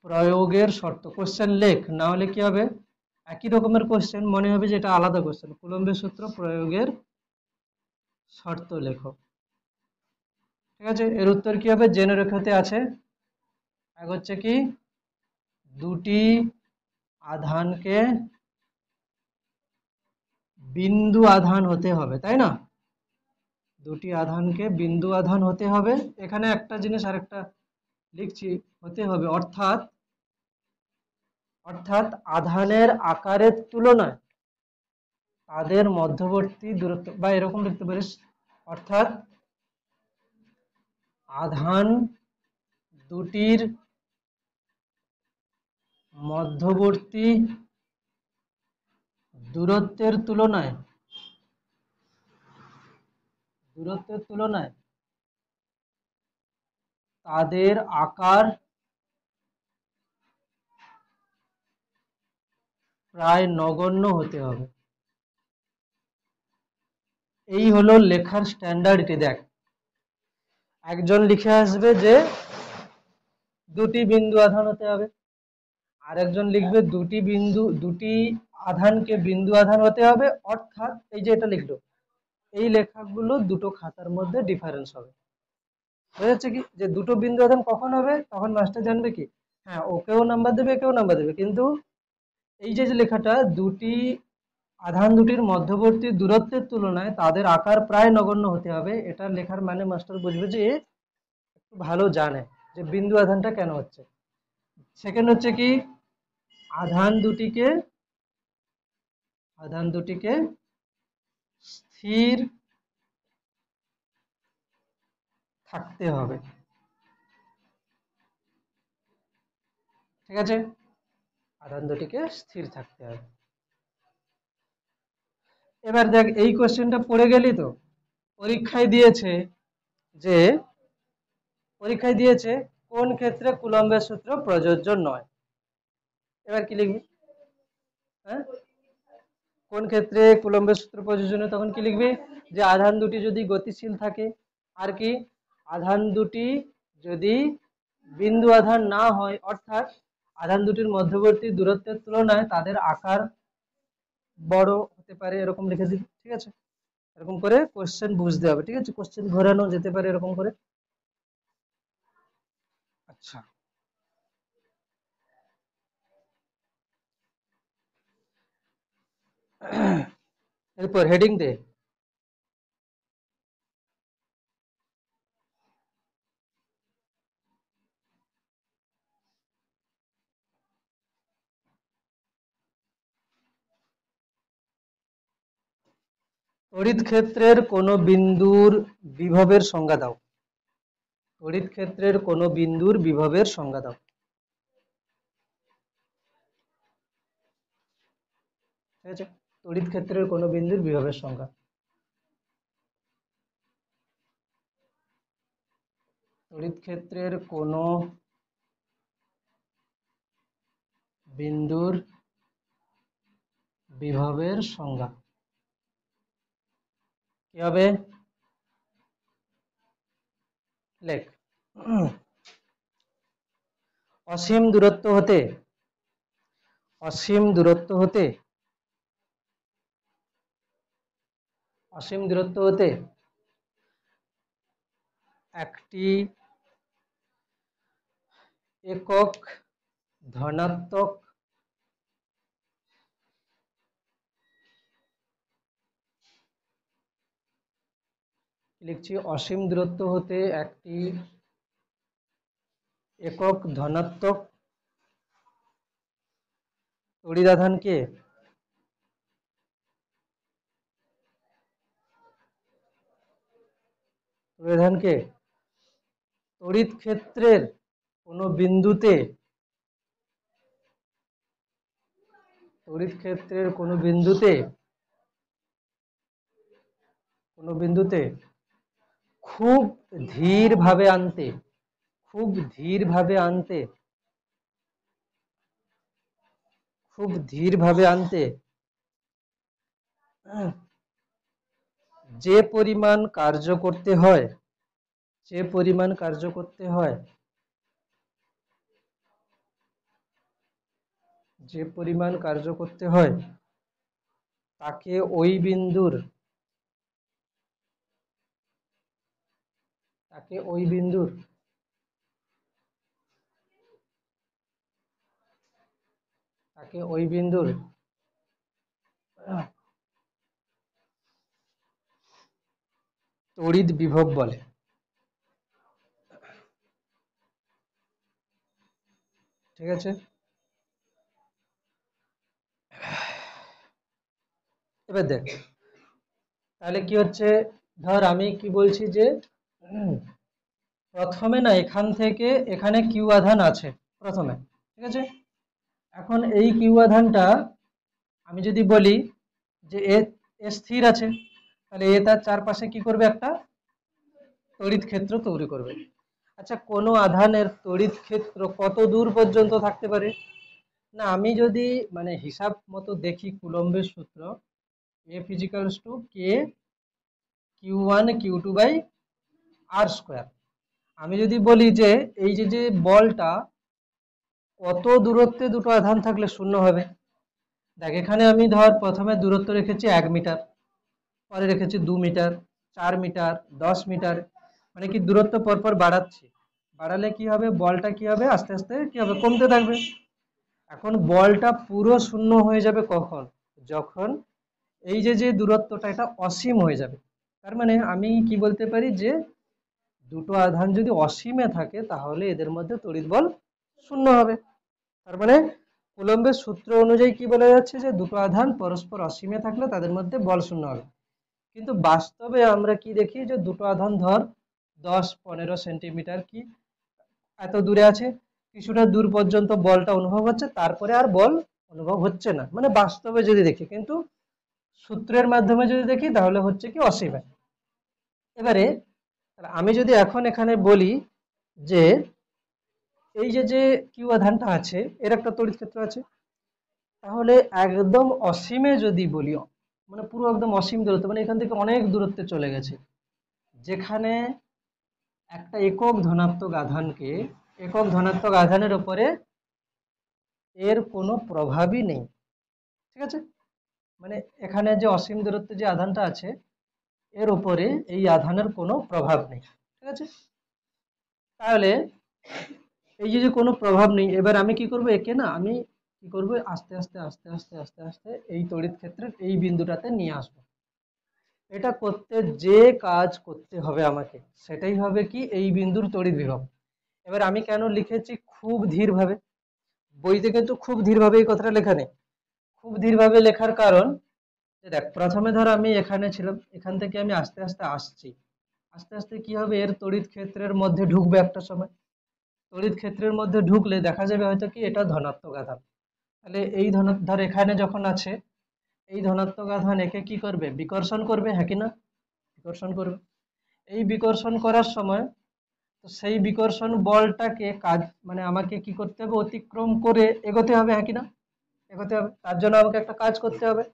প্রয়োগের শর্ত। কোশ্চেন লেখ, না হলে কি হবে, একই রকমের কোশ্চেন মনে হবে যে এটা আলাদা কোশ্চেন। কুলম্বের সূত্র প্রয়োগের শর্ত লেখো। ঠিক আছে, এর উত্তর কি হবে, জেনে রেখতে আছে। এক হচ্ছে কি, দুটি আধানকে বিন্দু আধান হতে হবে, তাই না? দুটি আধানকে বিন্দু আধান হতে হবে। এখানে একটা জিনিস আরেকটা লিখছি, হতে হবে, অর্থাৎ অর্থাৎ আধানের আকারের তুলনায় তাদের মধ্যবর্তী দূরত্ব, বা এরকম লিখতে পারিস, অর্থাৎ আধান দুটির মধ্যবর্তী দূরত্বের তুলনায় তাদের আকার প্রায় নগণ্য হতে হবে। এই হলো লেখার স্ট্যান্ডার্ডটি। দেখ, একজন লিখে আসবে যে দুটি বিন্দু আধান হতে হবে, আর একজন লিখবে দুটি আধানকে বিন্দু আধান হতে হবে, অর্থাৎ এই যে এটা লিখলো, এই লেখাগুলো দুটো খাতার মধ্যে ডিফারেন্স হবে। বুঝাচ্ছে কি, যে দুটো বিন্দু আধান কখন হবে, তখন মাস্টার জানবে কি, হ্যাঁ ওকেও নাম্বার দেবে একেও নাম্বার দেবে, কিন্তু এই যে যে লেখাটা, আধান দুটির মধ্যবর্তী দূরত্বের তুলনায় তাদের আকার প্রায় নগণ্য হতে হবে, এটা লেখার মানে মাস্টার বুঝবে যে একটু ভালো জানে যে বিন্দু আধানটা কেন হচ্ছে। সেকেন্ড হচ্ছে কি, আধান দুটিকে স্থির থাকতে হবে। ঠিক আছে, আধান দুটিকে স্থির থাকতে হবে। এবার দেখ, এই কোশ্চেনটা পড়ে গেলি তো, পরীক্ষায় দিয়েছে যে কোন ক্ষেত্রে কুলম্বের সূত্র প্রযোজ্য নয়। এবার কি লিখবি, হ্যাঁ, কোন ক্ষেত্রে কুলম্বের সূত্র প্রযোজ্য নয়, তখন কি লিখবি, যে আধান দুটি যদি গতিশীল থাকে, আর কি, আধান দুটি যদি বিন্দু আধান না হয়, অর্থাৎ আধান দুটির মধ্যবর্তী দূরত্বের তুলনায় তাদের আকার বড় হতে পারে, এরকম লিখে দিবি। ঠিক আছে, এরকম করে কোশ্চেন বুঝতে হবে। ঠিক আছে, কোশ্চেন ঘোরানো যেতে পারে এরকম করে। আচ্ছা, এরপর হেডিং দে। তড়িৎ ক্ষেত্রের কোন বিন্দুর বিভবের সংজ্ঞা দাও। তড়িৎ ক্ষেত্রের কোন বিন্দুর বিভবের সংজ্ঞা দাও। ঠিক আছে, তড়িৎ ক্ষেত্রের কোন বিন্দুর বিভবের সংজ্ঞা। তড়িৎ ক্ষেত্রের কোন বিন্দুর বিভবের সংজ্ঞা কি হবে, লেখ। অসীম দূরত্ব হতে অসীম দূরত্ব হতে অসীম দূরত্ব হতে একটি একক ধনাত্মক লিখছি, অসীম দূরত্ব হতে একটি একক ধনাত্মক তড়িদাধানকে তড়িৎ ক্ষেত্রের কোন বিন্দুতে খুব ধীর ভাবে আনতে খুব ধীর ভাবে আনতে যে পরিমাণ কার্য করতে হয়, যে পরিমাণ কার্য করতে হয়, যে পরিমাণ কার্য করতে হয় তাকে ওই বিন্দুর, তাকে ওই বিন্দুর তাকে ওই বিন্দুর তড়িৎ বিভব বলে। ঠিক আছে, এবার দেখ তাহলে কি হচ্ছে, ধর আমি কি বলছি যে প্রথমে না এখান থেকে এখানে কিউ আধান আছে প্রথমে, ঠিক আছে। এখন এই কিউ আধানটা আমি যদি বলি যে এ স্থির আছে, তাহলে এ তার চারপাশে কি করবে, একটা তড়িৎ ক্ষেত্র তৈরি করবে। আচ্ছা, কোনো আধানের তড়িৎ ক্ষেত্র কত দূর পর্যন্ত থাকতে পারে? না, আমি যদি মানে হিসাব মতো দেখি কুলম্বের সূত্র, এ ফিজিক্যালস to k q one q two by r square. আমি যদি বলি যে এই যে যে বলটা কত দূরত্বে দুটো আধান থাকলে শূন্য হবে, দেখ এখানে আমি ধর প্রথমে দূরত্ব রেখেছি 1 মিটার, পরে রেখেছি 2 মিটার, 4 মিটার, 10 মিটার, মানে কি দূরত্ব পরপর বাড়াচ্ছি। বাড়ালে কি হবে, বলটা কি হবে, আস্তে আস্তে কি হবে, কমতে থাকবে। এখন বলটা পুরো শূন্য হয়ে যাবে কখন, যখন এই যে যে দূরত্বটা এটা অসীম হয়ে যাবে। তার মানে আমি কি বলতে পারি যে দুটো আধান যদি অসীমে থাকে তাহলে এদের মধ্যে তড়িৎ বল শূন্য হবে। তার মানে কুলম্বের সূত্র অনুযায়ী কি বলা যাচ্ছে যে দুটো আধান পরস্পর অসীমে থাকলে তাদের মধ্যে বল শূন্য হবে। কিন্তু বাস্তবে আমরা কি দেখি যে দুটো আধান ধর 10-15 সেন্টিমিটার কি এত দূরে আছে, কিছুটা দূর পর্যন্ত বলটা অনুভব হচ্ছে, তারপরে আর বল অনুভব হচ্ছে না, মানে বাস্তবে যদি দেখি। কিন্তু সূত্রের মাধ্যমে যদি দেখি তাহলে হচ্ছে কি অসীমে। এবারে আমি যদি এখন এখানে বলি যে এই যে যে কিউ আধানটা আছে এর একটা তড়িৎ ক্ষেত্র আছে, তাহলে একদম অসীমে যদি বলি, মানে পুরো একদম অসীম দূরত্ব, মানে এখান থেকে অনেক দূরত্বে চলে গেছে, যেখানে একটা একক ধনাত্মক আধানকে, একক ধনাত্মক আধানের উপরে এর কোনো প্রভাবই নেই, ঠিক আছে। মানে এখানে যে অসীম দূরত্বে যে আধানটা আছে এর উপরে এই আধানের কোনো প্রভাব নেই, ঠিক আছে। তাহলে এই যে যে কোনো প্রভাব নেই, এবার আমি কি করব, একে না আমি কি করব, আস্তে আস্তে আস্তে আস্তে আস্তে আস্তে এই তড়িৎ ক্ষেত্রের এই বিন্দুটাতে নিয়ে আসবো। এটা করতে যে কাজ করতে হবে আমাকে সেটাই হবে কি এই বিন্দুর তড়িৎ বিভব। এবার আমি কেন লিখেছি খুব ধীর ভাবে, বইতে কিন্তু খুব ধীর ভাবে এই কথাটা লেখা নেই। খুব ধীর ভাবে লেখার কারণ যে দেখ প্রথমে ধর আমি এখানে ছিলাম, এখান থেকে আমি আস্তে আস্তে আসছি, আস্তে আস্তে কি হবে, এর তড়িৎ ক্ষেত্রের মধ্যে ঢুকবে একটা সময়। তড়িৎ ক্ষেত্রের মধ্যে ঢুকলে দেখা যাবে হয়তো কি এটা ধনাত্মক আধান, তাহলে এই ধর এখানে যখন আছে এই ধনাত্মক আধান একে কি করবে, বিকর্ষণ করবে, হ্যাঁ কি না, বিকর্ষণ করবে। এই বিকর্ষণ করার সময় তো সেই বিকর্ষণ বলটাকে কাজ মানে আমাকে কি করতে হবে, অতিক্রম করে এগোতে হবে, হ্যাঁ কি না, এগোতে হবে। তার জন্য আমাকে একটা কাজ করতে হবে।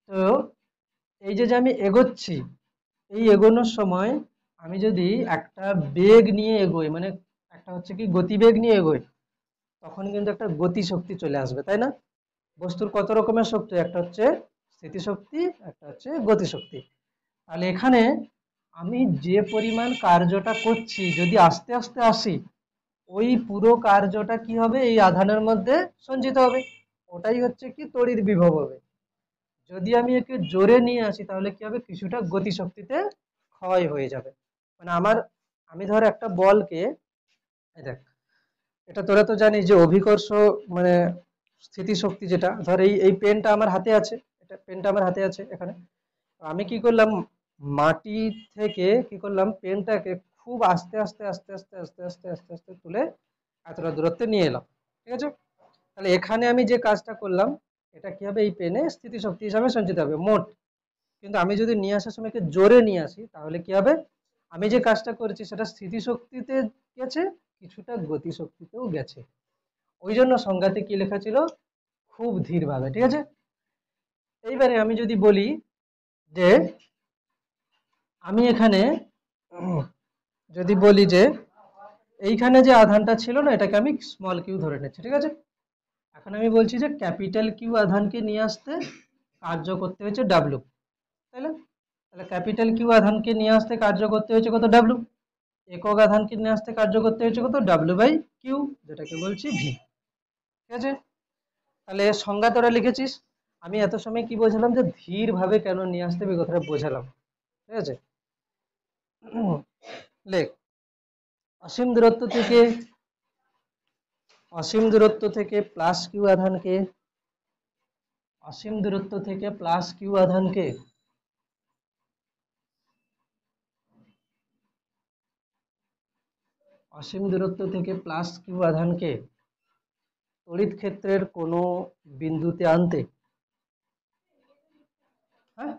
তো এই যে যে আমি এগোচ্ছি, এই এগোনোর সময় আমি যদি একটা বেগ নিয়ে এগোই, মানে একটা হচ্ছে কি গতিবেগ নিয়ে এগোই, তখন কিন্তু একটা গতি শক্তি চলে আসবে, তাই না। বস্তুর কত রকমের শক্তি, একটা হচ্ছে স্থিতিশক্তি, একটা হচ্ছে গতিশক্তি। তাহলে এখানে আমি যে পরিমাণ কার্যটা করছি যদি আস্তে আস্তে আসি, ওই পুরো কার্যটা কি হবে, এই আধানের মধ্যে সঞ্চিত হবে, ওটাই হচ্ছে কি তড়িৎ বিভব হবে। যদি আমি একে জোরে নিয়ে আসি তাহলে কি হবে, কিছুটা গতিশক্তিতে ক্ষয় হয়ে যাবে। মানে আমি ধর একটা বলকে, এই দেখ এটা তোরা তো জানিস যে অভিকর্ষ মানে স্থিতিশক্তি, যেটা ধর এই এই পেনটা আমার হাতে আছে, এটা পেনটা আমার হাতে আছে এখানে, আমি কি করলাম, মাটি থেকে কি করলাম, পেনটাকে খুব আস্তে আস্তে আস্তে আস্তে আস্তে আস্তে আস্তে আস্তে তুলে এতটা দূরত্বে নিয়ে এলাম, ঠিক আছে। তাহলে এখানে আমি যে কাজটা করলাম এটা কি হবে, এই পেনে স্থিতিশক্তি হিসাবে সঞ্চিত হবে মোট। কিন্তু আমি যদি নিয়ে আসার সময়কে জোরে নিয়ে আসি তাহলে কি হবে, আমি যে কাজটা করেছি সেটা স্থিতিশক্তিতে গেছে, কিছুটা গতিশক্তিতেও গেছে। ওই জন্য সংজ্ঞাতে কি লেখা ছিল, খুব ধীর ভাবে, ঠিক আছে। এইবারে আমি যদি বলি যে আমি এখানে যদি বলি যে এইখানে যে আধানটা ছিল না, এটাকে আমি স্মল কিউ ধরে নিচ্ছি, ঠিক আছে। এখন আমি বলছি যে ক্যাপিটাল কিউ আধানকে নিয়ে আসতে কার্য করতে হয়েছে ডাব্লু, তাই না? তাহলে ক্যাপিটাল কিউ আধানকে নিয়ে আসতে কার্য করতে হয়েছে কত, ডাব্লু। একক আধানকে নিয়ে আসতে কার্য করতে হয়েছে কত, ডাব্লু বাই কিউ, যেটাকে বলছি ভি, ঠিক আছে। তাহলে সংজ্ঞা তোরা লিখেছিস। আমি এত সময় কি বোঝালাম যে ধীর ভাবে কেন নিয়ে আসতে হবে, এই কথাটা বোঝালাম, ঠিক আছে। লেখ, অসীম দূরত্ব থেকে প্লাস কিউ আধানকে, অসীম দূরত্ব থেকে প্লাস কিউ আধানকে অসীম দূরত্ব থেকে প্লাস কিউ আধানকে তড়িৎ ক্ষেত্রের কোনো বিন্দুতে আনতে, হ্যাঁ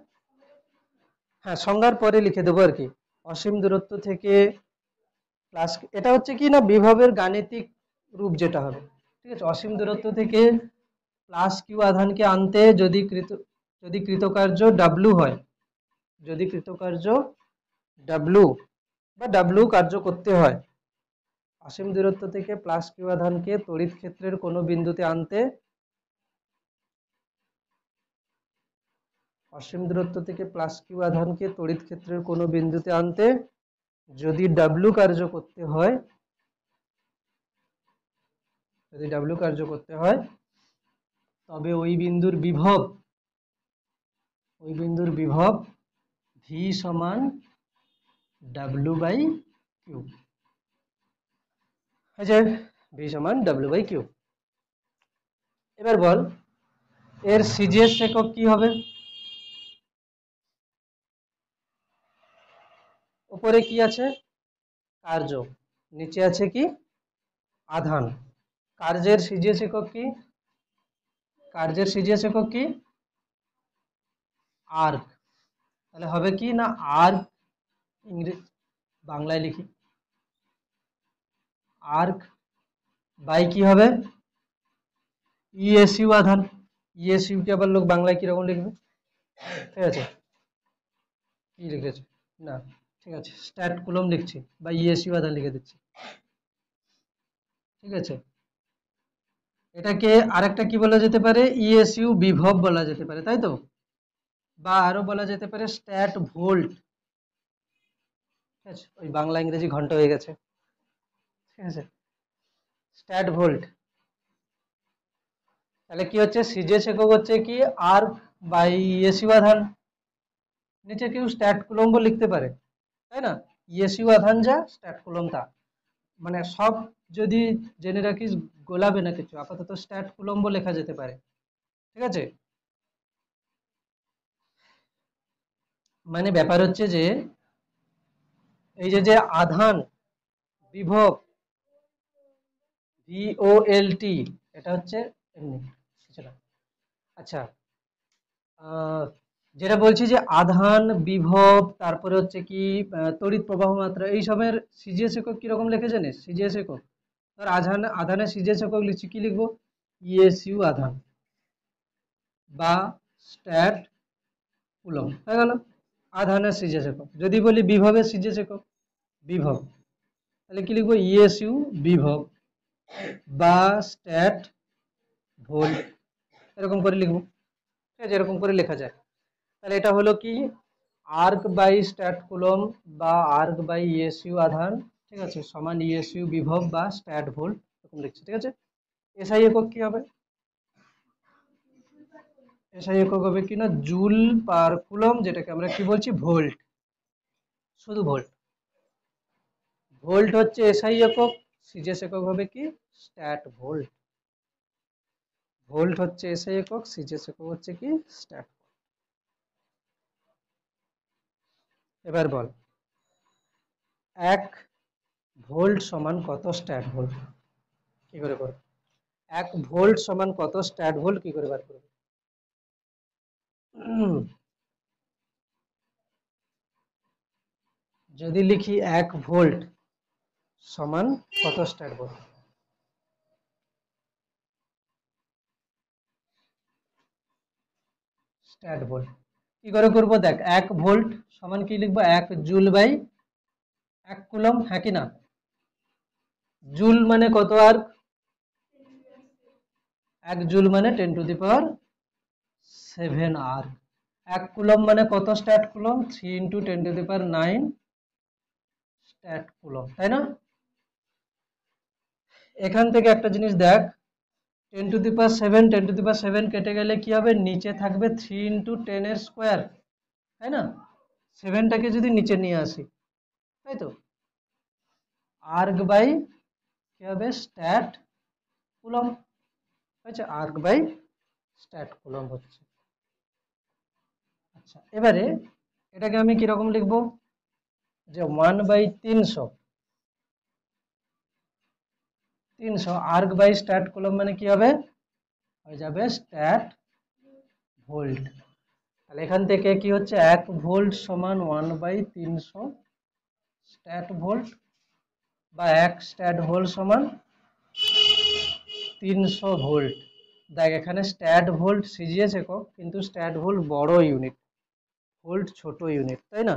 হ্যাঁ সংজ্ঞার পরে লিখে দেবো আর কি। অসীম দূরত্ব থেকে প্লাস, এটা হচ্ছে কি না বিভবের গাণিতিক রূপ যেটা হবে, ঠিক আছে। অসীম দূরত্ব থেকে প্লাস কিউ আধানকে আনতে যদি কৃতকার্য ডাব্লু হয়, যদি কৃতকার্য ডাব্লু বা ডাব্লু কার্য করতে হয়, অসীম দূরত্ব থেকে প্লাস কিউ আধানকে তড়িৎ ক্ষেত্রের কোনো বিন্দুতে আনতে, অসীম দূরত্ব থেকে প্লাস কিউ আধানকে তড়িৎ ক্ষেত্রের কোনো বিন্দুতে আনতে যদি ডাব্লু কার্য করতে হয়, যদি ডাব্লু কার্য করতে হয়, তবে ওই বিন্দুর বিভব, ওই বিন্দুর বিভব ভি সমান ডাব্লু বাই কিউ, আছে ভি সমান ডাব্লু বাই কিউ। এবার বল এর সিজিএস একক কি হবে। উপরে কি আছে, কার্য, নিচে আছে কি, আধান। কার্যের সিজিএস একক কি, কার্যের সিজিএস একক কি, আর্ক। তাহলে হবে কি না, আর্ক, ইংরেজি বাংলায় লিখি, আর্ক বাই কি হবে, ইএসইউ আধান। ইএসইউ কে আবার লোক বাংলায় কিরকম লিখবে, ঠিক আছে, কি লিখেছে না, ঠিক আছে স্ট্যাট কুলম লিখছি বা ইএসইউ আধান লিখে দিচ্ছি, ঠিক আছে। এটাকে আরেকটা কি বলা যেতে পারে, ইএসইউ বিভব বলা যেতে পারে, তাই তো, বা আরো বলা যেতে পারে স্ট্যাট ভোল্ট, ঠিক আছে, ওই বাংলা ইংরেজি ঘন্টা হয়ে গেছে, ঠিক আছে, স্ট্যাট ভোল্ট। তাহলে কি হচ্ছে, সিজিএস একক হচ্ছে কি আর্ক বাই ইএসইউ আধান, নিচে কেউ স্ট্যাট কুলম্ব লিখতে পারে, তাই না, ইএসইউ আধান যা স্ট্যাট কুলম্ব তা, মানে সব যদি জেনে রাখিস গোলাবে না কিছু, আপাতত স্ট্যাট কুলম্ব লেখা যেতে পারে, ঠিক আছে। মানে ব্যাপার হচ্ছে যে এই যে যে আধান বিভব ভিওএলটি, এটা হচ্ছে এমনি কিছু না। আচ্ছা, আহ, যেটা বলছি যে আধান বিভব তারপরে হচ্ছে কি তড়িৎ প্রবাহ মাত্রা, এই সবের সিজিএস একক কিরকম লেখে জানিস, সিজিএস একক ধর আধানের সিজিএস একক লিখছি, কি লিখবো, ইএসইউ আধান বা স্ট্যাট কুলম্ব, হয়ে গেল আধানের সিজিএস একক। যদি বলি বিভবের সিজিএস একক, বিভব, তাহলে কি লিখবো, ইএসইউ বিভব বা স্ট্যাট ভোল্ট, এরকম করে লিখবো, ঠিক আছে, এরকম করে লেখা যায়। তাহলে এটা হলো কি আর্ক বাই স্ট্যাট কুলম বা আর্ক বাই ইএসইউ আধান, ঠিক আছে, সমান ইএসইউ বিভব বা স্ট্যাট ভোল্ট, এরকম লিখছি, ঠিক আছে। এসআই একক কি হবে, এসআই একক হবে কি না জুল পার কুলম, যেটাকে আমরা কি বলছি, ভোল্ট, শুধু ভোল্ট। ভোল্ট হচ্ছে এসআই একক, সিজিএস একক হবে কি স্ট্যাট ভোল্ট। ভোল্ট হচ্ছে এসআই একক, সিজিএস একক হচ্ছে কি স্ট্যাট। এবার বল 1 ভোল্ট সমান কত স্ট্যাট ভোল্ট, কি করে করব, 1 ভোল্ট সমান কত স্ট্যাট ভোল্ট কি করে বার করব। যদি লিখি 1 ভোল্ট সমান কত স্ট্যাট ভোল্ট, স্ট্যাট ভোল্ট, কি করে করব দেখ, 1 ভোল্ট সমান কি লিখবো, 1 জুল/1 কুলম, হ্যাঁ কি না? জুল মানে কত আর্ক, 1 জুল মানে 10⁻⁷ আর্ক। 1 কুলম মানে কত স্ট্যাট কুলম, 3 × 10⁹ স্ট্যাট কুলম, তাই না? এখান থেকে একটা জিনিস দেখ, 10⁷ কেটে গেলে কি হবে, নিচে থাকবে 3 × 10⁻², তাই না? 7টাকে যদি নিচে নিয়ে আসি, তাই তো, আর্ক বাই কি হবে, স্ট্যাট কুলম হয়েছে, আর্ক বাই স্ট্যাট কুলম হচ্ছে। আচ্ছা, এবারে এটাকে আমি কিরকম লিখবো, যে 1/300 আর্ক বাই স্ট্যাট কুলম মানে কি হবে, হয়ে যাবে স্ট্যাট ভোল্ট। তাহলে এখান থেকে কি হচ্ছে, 1 ভোল্ট সমান 1/300 স্ট্যাট ভোল্ট, বা 1 স্ট্যাট ভোল্ট সমান 300 ভোল্ট। দেখ এখানে স্ট্যাট ভোল্ট সিজিএস একক, কিন্তু স্ট্যাট ভোল্ট বড় ইউনিট, ভোল্ট ছোট ইউনিট, তাই না?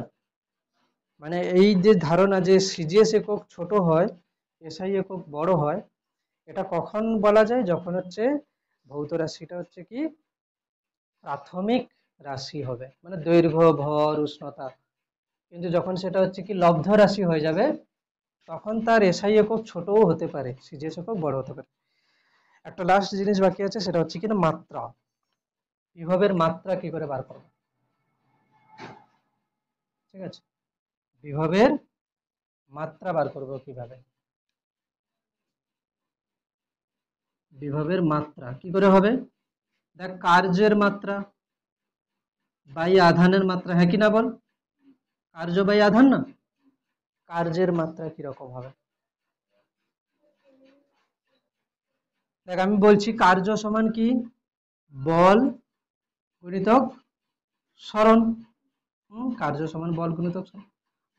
মানে এই যে ধারণা যে সিজিএস একক ছোট হয়, এসআই একক বড় হয়, এটা কখন বলা যায়, যখন হচ্ছে ভৌত রাশিটা হচ্ছে কি প্রাথমিক রাশি হবে, মানে দৈর্ঘ্য, ভর, উষ্ণতা। কিন্তু যখন সেটা হচ্ছে কি লব্ধ রাশি হয়ে যাবে, তখন তার এসআই একক ছোটও হতে পারে, সিজিএস একক বড় হতে পারে। একটা লাস্ট জিনিস বাকি আছে, সেটা হচ্ছে কিনা মাত্রা। বিভবের মাত্রা কি করে বার করবো, ঠিক আছে? বিভবের মাত্রা বার করবো কিভাবে, বিভবের মাত্রা কি করে হবে, দেখ কার্যের মাত্রা বাই আধানের মাত্রা, হ্যাঁ কি না বল, কার্য বাই আধান না, কার্যের মাত্রা কিরকম হবে, দেখ আমি বলছি কার্য সমান কি, বল গুণিতক সরণ। কার্য সমান বল গুণিতক সরণ।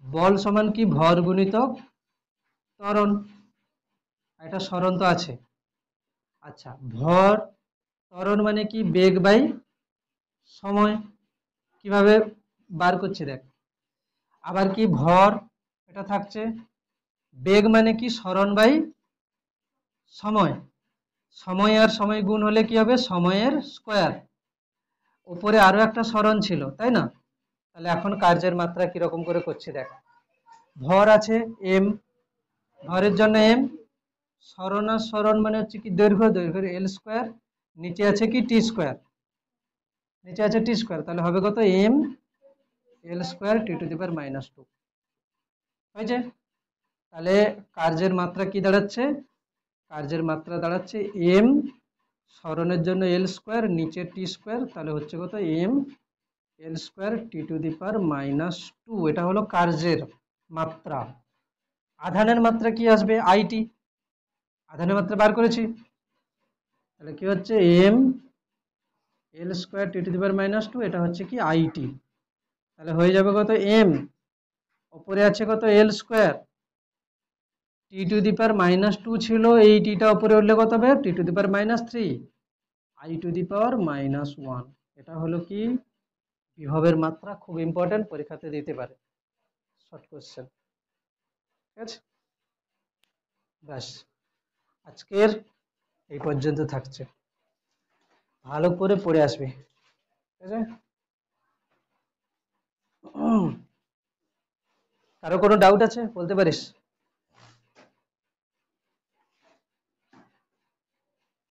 বল সমান কি, ভর গুণিতক ত্বরণ, এটা সরণ তো আছে। আচ্ছা, ভর ত্বরণ মানে কি, বেগ বাই সময়। কিভাবে বার করছি দেখ, আবার কি ভর এটা থাকছে, বেগ মানে কি সরণ বাই সময়, সময় আর সময় গুণ হলে কি হবে, সময়ের স্কয়ার। উপরে আরো একটা সরণ ছিল, তাই না? তাহলে এখন কার্যের মাত্রা কিরকম করে করছি দেখ, ভর আছে এম, ভরের জন্য এম, সরণ আর সরণ মানে হচ্ছে কি দৈর্ঘ্য, দৈর্ঘ্যের L², নিচে আছে কি T², নিচে আছে T², তাহলে হবে কত, এম L² T⁻², হয়েছে? তাহলে কার্যের মাত্রা কি দাঁড়াচ্ছে, কার্যের মাত্রা দাঁড়াচ্ছে এম, সরণের জন্য L², নিচে T², তাহলে হচ্ছে কত, এম L² T⁻², এটা হলো কার্যের মাত্রা। আধানের মাত্রা কি আসবে, আইটি, আধানের মাত্রা বার করেছি, তাহলে কি হচ্ছে, এম L² T⁻², এটা হচ্ছে কি আইটি। তাহলে হয়ে যাবে কত, এম, উপরে আছে কত L², T⁻² ছিল, এই টিটা উপরে উঠলে কত হবে, T⁻³ I⁻², এটা হলো কি বিভবের মাত্রা। খুব ইম্পর্টেন্ট, পরীক্ষাতে দিতে পারে, শর্ট কোশ্চেন, ঠিক আছে? ব্যাস, আজকের এই পর্যন্ত থাকছে, ভালো করে পড়ে আসবি, ঠিক আছে? কারো কোনো ডাউট আছে বলতে পারিস।